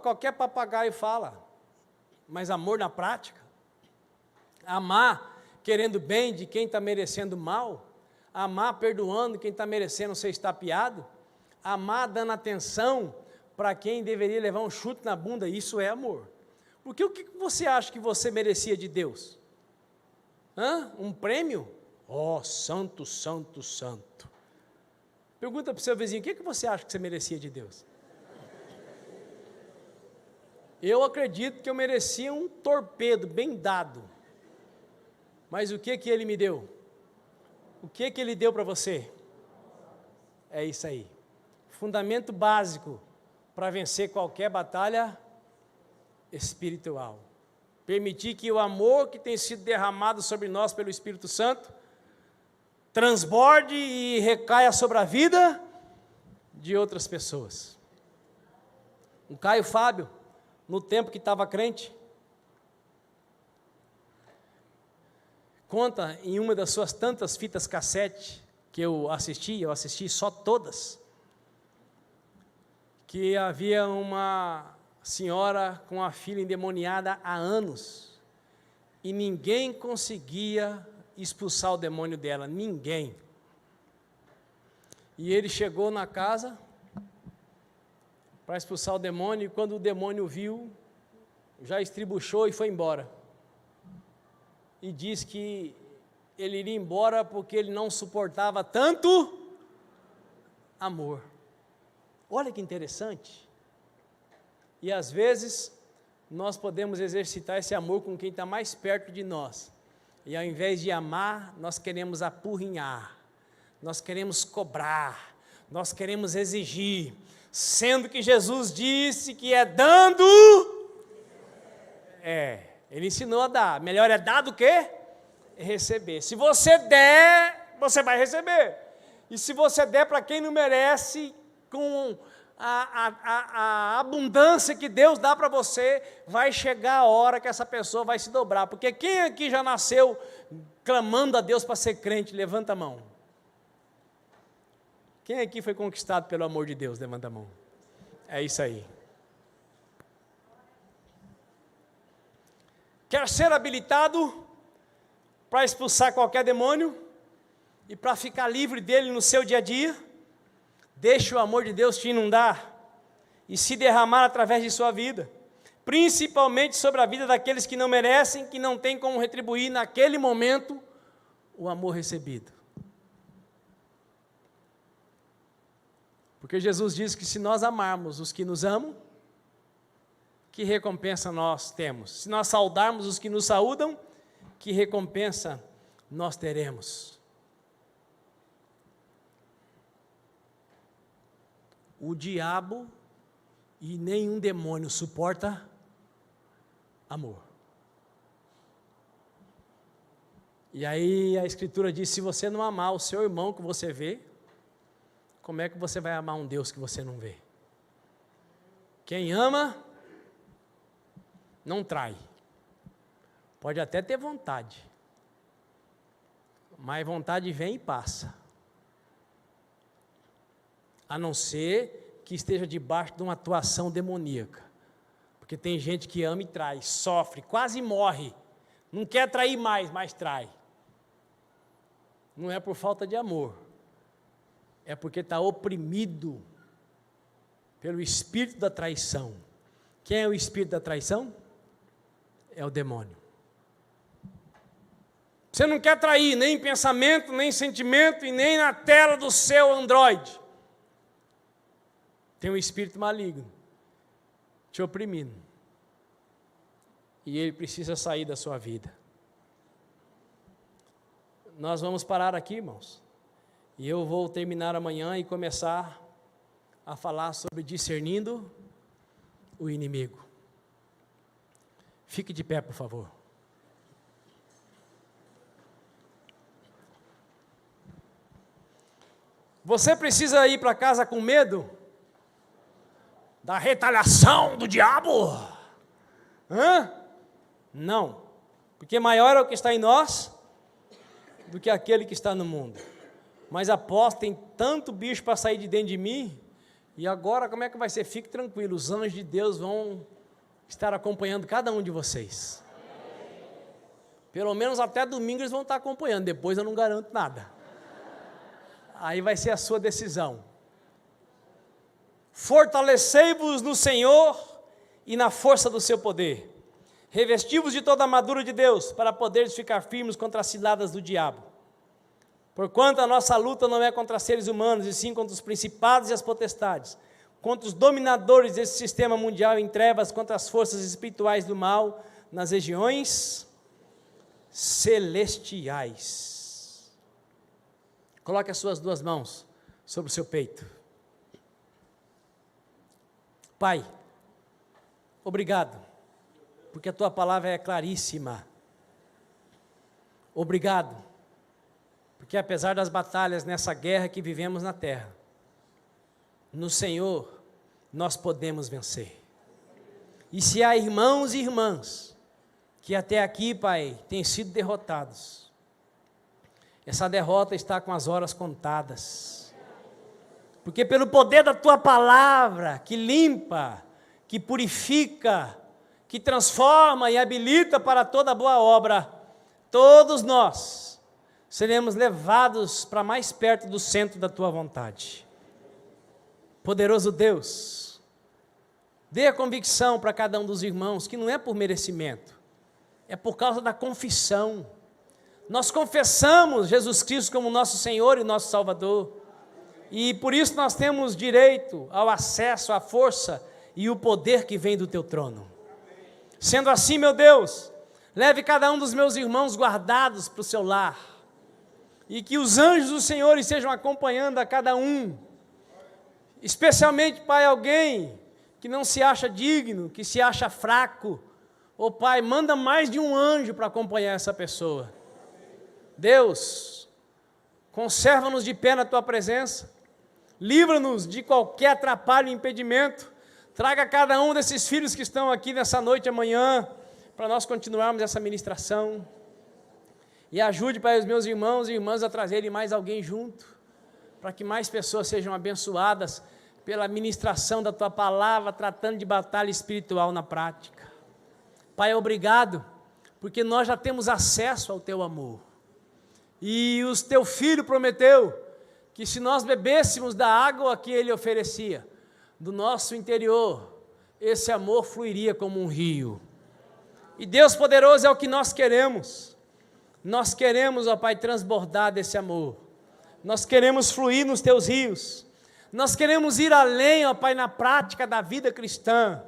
qualquer papagaio fala. Mas amor na prática? Amar querendo bem de quem está merecendo mal, amar perdoando quem está merecendo ser estapeado, amar dando atenção para quem deveria levar um chute na bunda, isso é amor. Porque o que você acha que você merecia de Deus? Um prêmio? Santo, santo, santo. Pergunta para o seu vizinho, o que você acha que você merecia de Deus? Eu acredito que eu merecia um torpedo bem dado. Mas o que ele me deu? O que ele deu para você? É isso aí. Fundamento básico para vencer qualquer batalha espiritual. Permitir que o amor que tem sido derramado sobre nós pelo Espírito Santo transborde e recaia sobre a vida de outras pessoas. O Caio Fábio, no tempo que estava crente, conta em uma das suas tantas fitas cassete que eu assisti só todas, que havia uma senhora com a filha endemoniada há anos, e ninguém conseguia expulsar o demônio dela, ninguém. E ele chegou na casa para expulsar o demônio, e quando o demônio viu, já estribuchou e foi embora. E diz que ele iria embora porque ele não suportava tanto amor. Olha que interessante. E às vezes nós podemos exercitar esse amor com quem está mais perto de nós. E ao invés de amar, nós queremos apurrinhar, nós queremos cobrar, nós queremos exigir, sendo que Jesus disse que é dando. Ele ensinou a dar. Melhor é dar do que receber. Se você der, você vai receber. E se você der para quem não merece, com a abundância que Deus dá para você, vai chegar a hora que essa pessoa vai se dobrar. Porque quem aqui já nasceu clamando a Deus para ser crente? Levanta a mão. Quem aqui foi conquistado pelo amor de Deus? Levanta a mão. É isso aí. Quer ser habilitado para expulsar qualquer demônio e para ficar livre dele no seu dia a dia? Deixe o amor de Deus te inundar e se derramar através de sua vida, principalmente sobre a vida daqueles que não merecem, que não têm como retribuir naquele momento o amor recebido. Porque Jesus diz que se nós amarmos os que nos amam, que recompensa nós temos? Se nós saudarmos os que nos saúdam, que recompensa nós teremos? O diabo e nenhum demônio suporta amor. E aí a Escritura diz, se você não amar o seu irmão que você vê, como é que você vai amar um Deus que você não vê? Quem ama não trai. Pode até ter vontade, mas vontade vem e passa. A não ser que esteja debaixo de uma atuação demoníaca. Porque tem gente que ama e trai, sofre, quase morre. Não quer trair mais, mas trai. Não é por falta de amor. é porque está oprimido pelo espírito da traição. Quem é o espírito da traição? É o demônio. Você não quer trair nem em pensamento, nem em sentimento e nem na tela do seu Android. Tem um espírito maligno te oprimindo. E ele precisa sair da sua vida. Nós vamos parar aqui, irmãos. E eu vou terminar amanhã e começar a falar sobre discernindo o inimigo. Fique de pé, por favor. Você precisa ir para casa com medo da retaliação do diabo? Não, porque maior é o que está em nós do que aquele que está no mundo. Mas após tem tanto bicho para sair de dentro de mim, e agora como é que vai ser? Fique tranquilo, os anjos de Deus vão estar acompanhando cada um de vocês. Pelo menos até domingo eles vão estar acompanhando, depois eu não garanto nada. Aí vai ser a sua decisão. Fortalecei-vos no Senhor e na força do seu poder. Revesti-vos de toda a armadura de Deus, para poderes ficar firmes contra as ciladas do diabo. Porquanto a nossa luta não é contra seres humanos, e sim contra os principados e as potestades, contra os dominadores desse sistema mundial em trevas, contra as forças espirituais do mal, nas regiões celestiais. Coloque as suas duas mãos sobre o seu peito. Pai, obrigado, porque a tua palavra é claríssima. Obrigado, porque apesar das batalhas nessa guerra que vivemos na terra, no Senhor nós podemos vencer. E se há irmãos e irmãs que até aqui, Pai, têm sido derrotados, essa derrota está com as horas contadas. Porque pelo poder da tua palavra, que limpa, que purifica, que transforma e habilita para toda boa obra, todos nós seremos levados para mais perto do centro da tua vontade. Poderoso Deus, dê a convicção para cada um dos irmãos que não é por merecimento, é por causa da confissão. Nós confessamos Jesus Cristo como nosso Senhor e nosso Salvador, e por isso nós temos direito ao acesso, à força e o poder que vem do teu trono. Sendo assim, meu Deus, leve cada um dos meus irmãos guardados para o seu lar, e que os anjos do Senhor estejam acompanhando a cada um, especialmente, Pai, alguém que não se acha digno, que se acha fraco, ô Pai, manda mais de um anjo para acompanhar essa pessoa. Deus, conserva-nos de pé na tua presença, livra-nos de qualquer atrapalho e impedimento, traga cada um desses filhos que estão aqui nessa noite, amanhã, para nós continuarmos essa ministração, e ajude, Pai, os meus irmãos e irmãs a trazerem mais alguém junto, para que mais pessoas sejam abençoadas pela ministração da tua palavra, tratando de batalha espiritual na prática. Pai, obrigado, porque nós já temos acesso ao teu amor, e o teu filho prometeu que se nós bebêssemos da água que ele oferecia, do nosso interior, esse amor fluiria como um rio. E Deus poderoso, é o que nós queremos. Nós queremos, ó Pai, transbordar desse amor. Nós queremos fluir nos teus rios. Nós queremos ir além, ó Pai, na prática da vida cristã.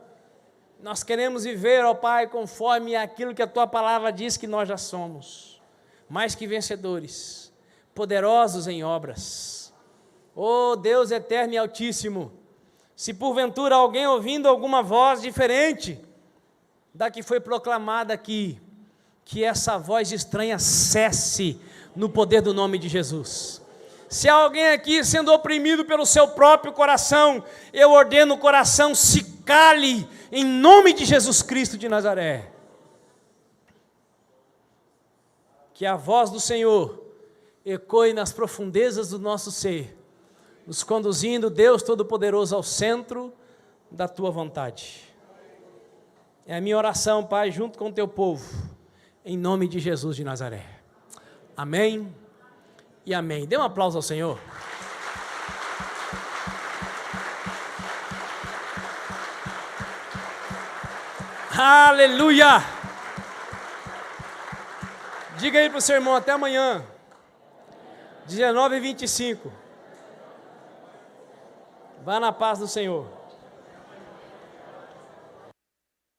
Nós queremos viver, ó Pai, conforme aquilo que a tua palavra diz que nós já somos. Mais que vencedores, poderosos em obras. Oh Deus eterno e altíssimo, se porventura alguém ouvindo alguma voz diferente da que foi proclamada aqui, que essa voz estranha cesse no poder do nome de Jesus. Se há alguém aqui sendo oprimido pelo seu próprio coração, eu ordeno o coração se cale em nome de Jesus Cristo de Nazaré. Que a voz do Senhor ecoe nas profundezas do nosso ser, nos conduzindo, Deus Todo-Poderoso, ao centro da tua vontade. É a minha oração, Pai, junto com o teu povo, em nome de Jesus de Nazaré. Amém e amém. Dê um aplauso ao Senhor. Aleluia! Diga aí para o seu irmão, até amanhã, 19h25. Vá na paz do Senhor.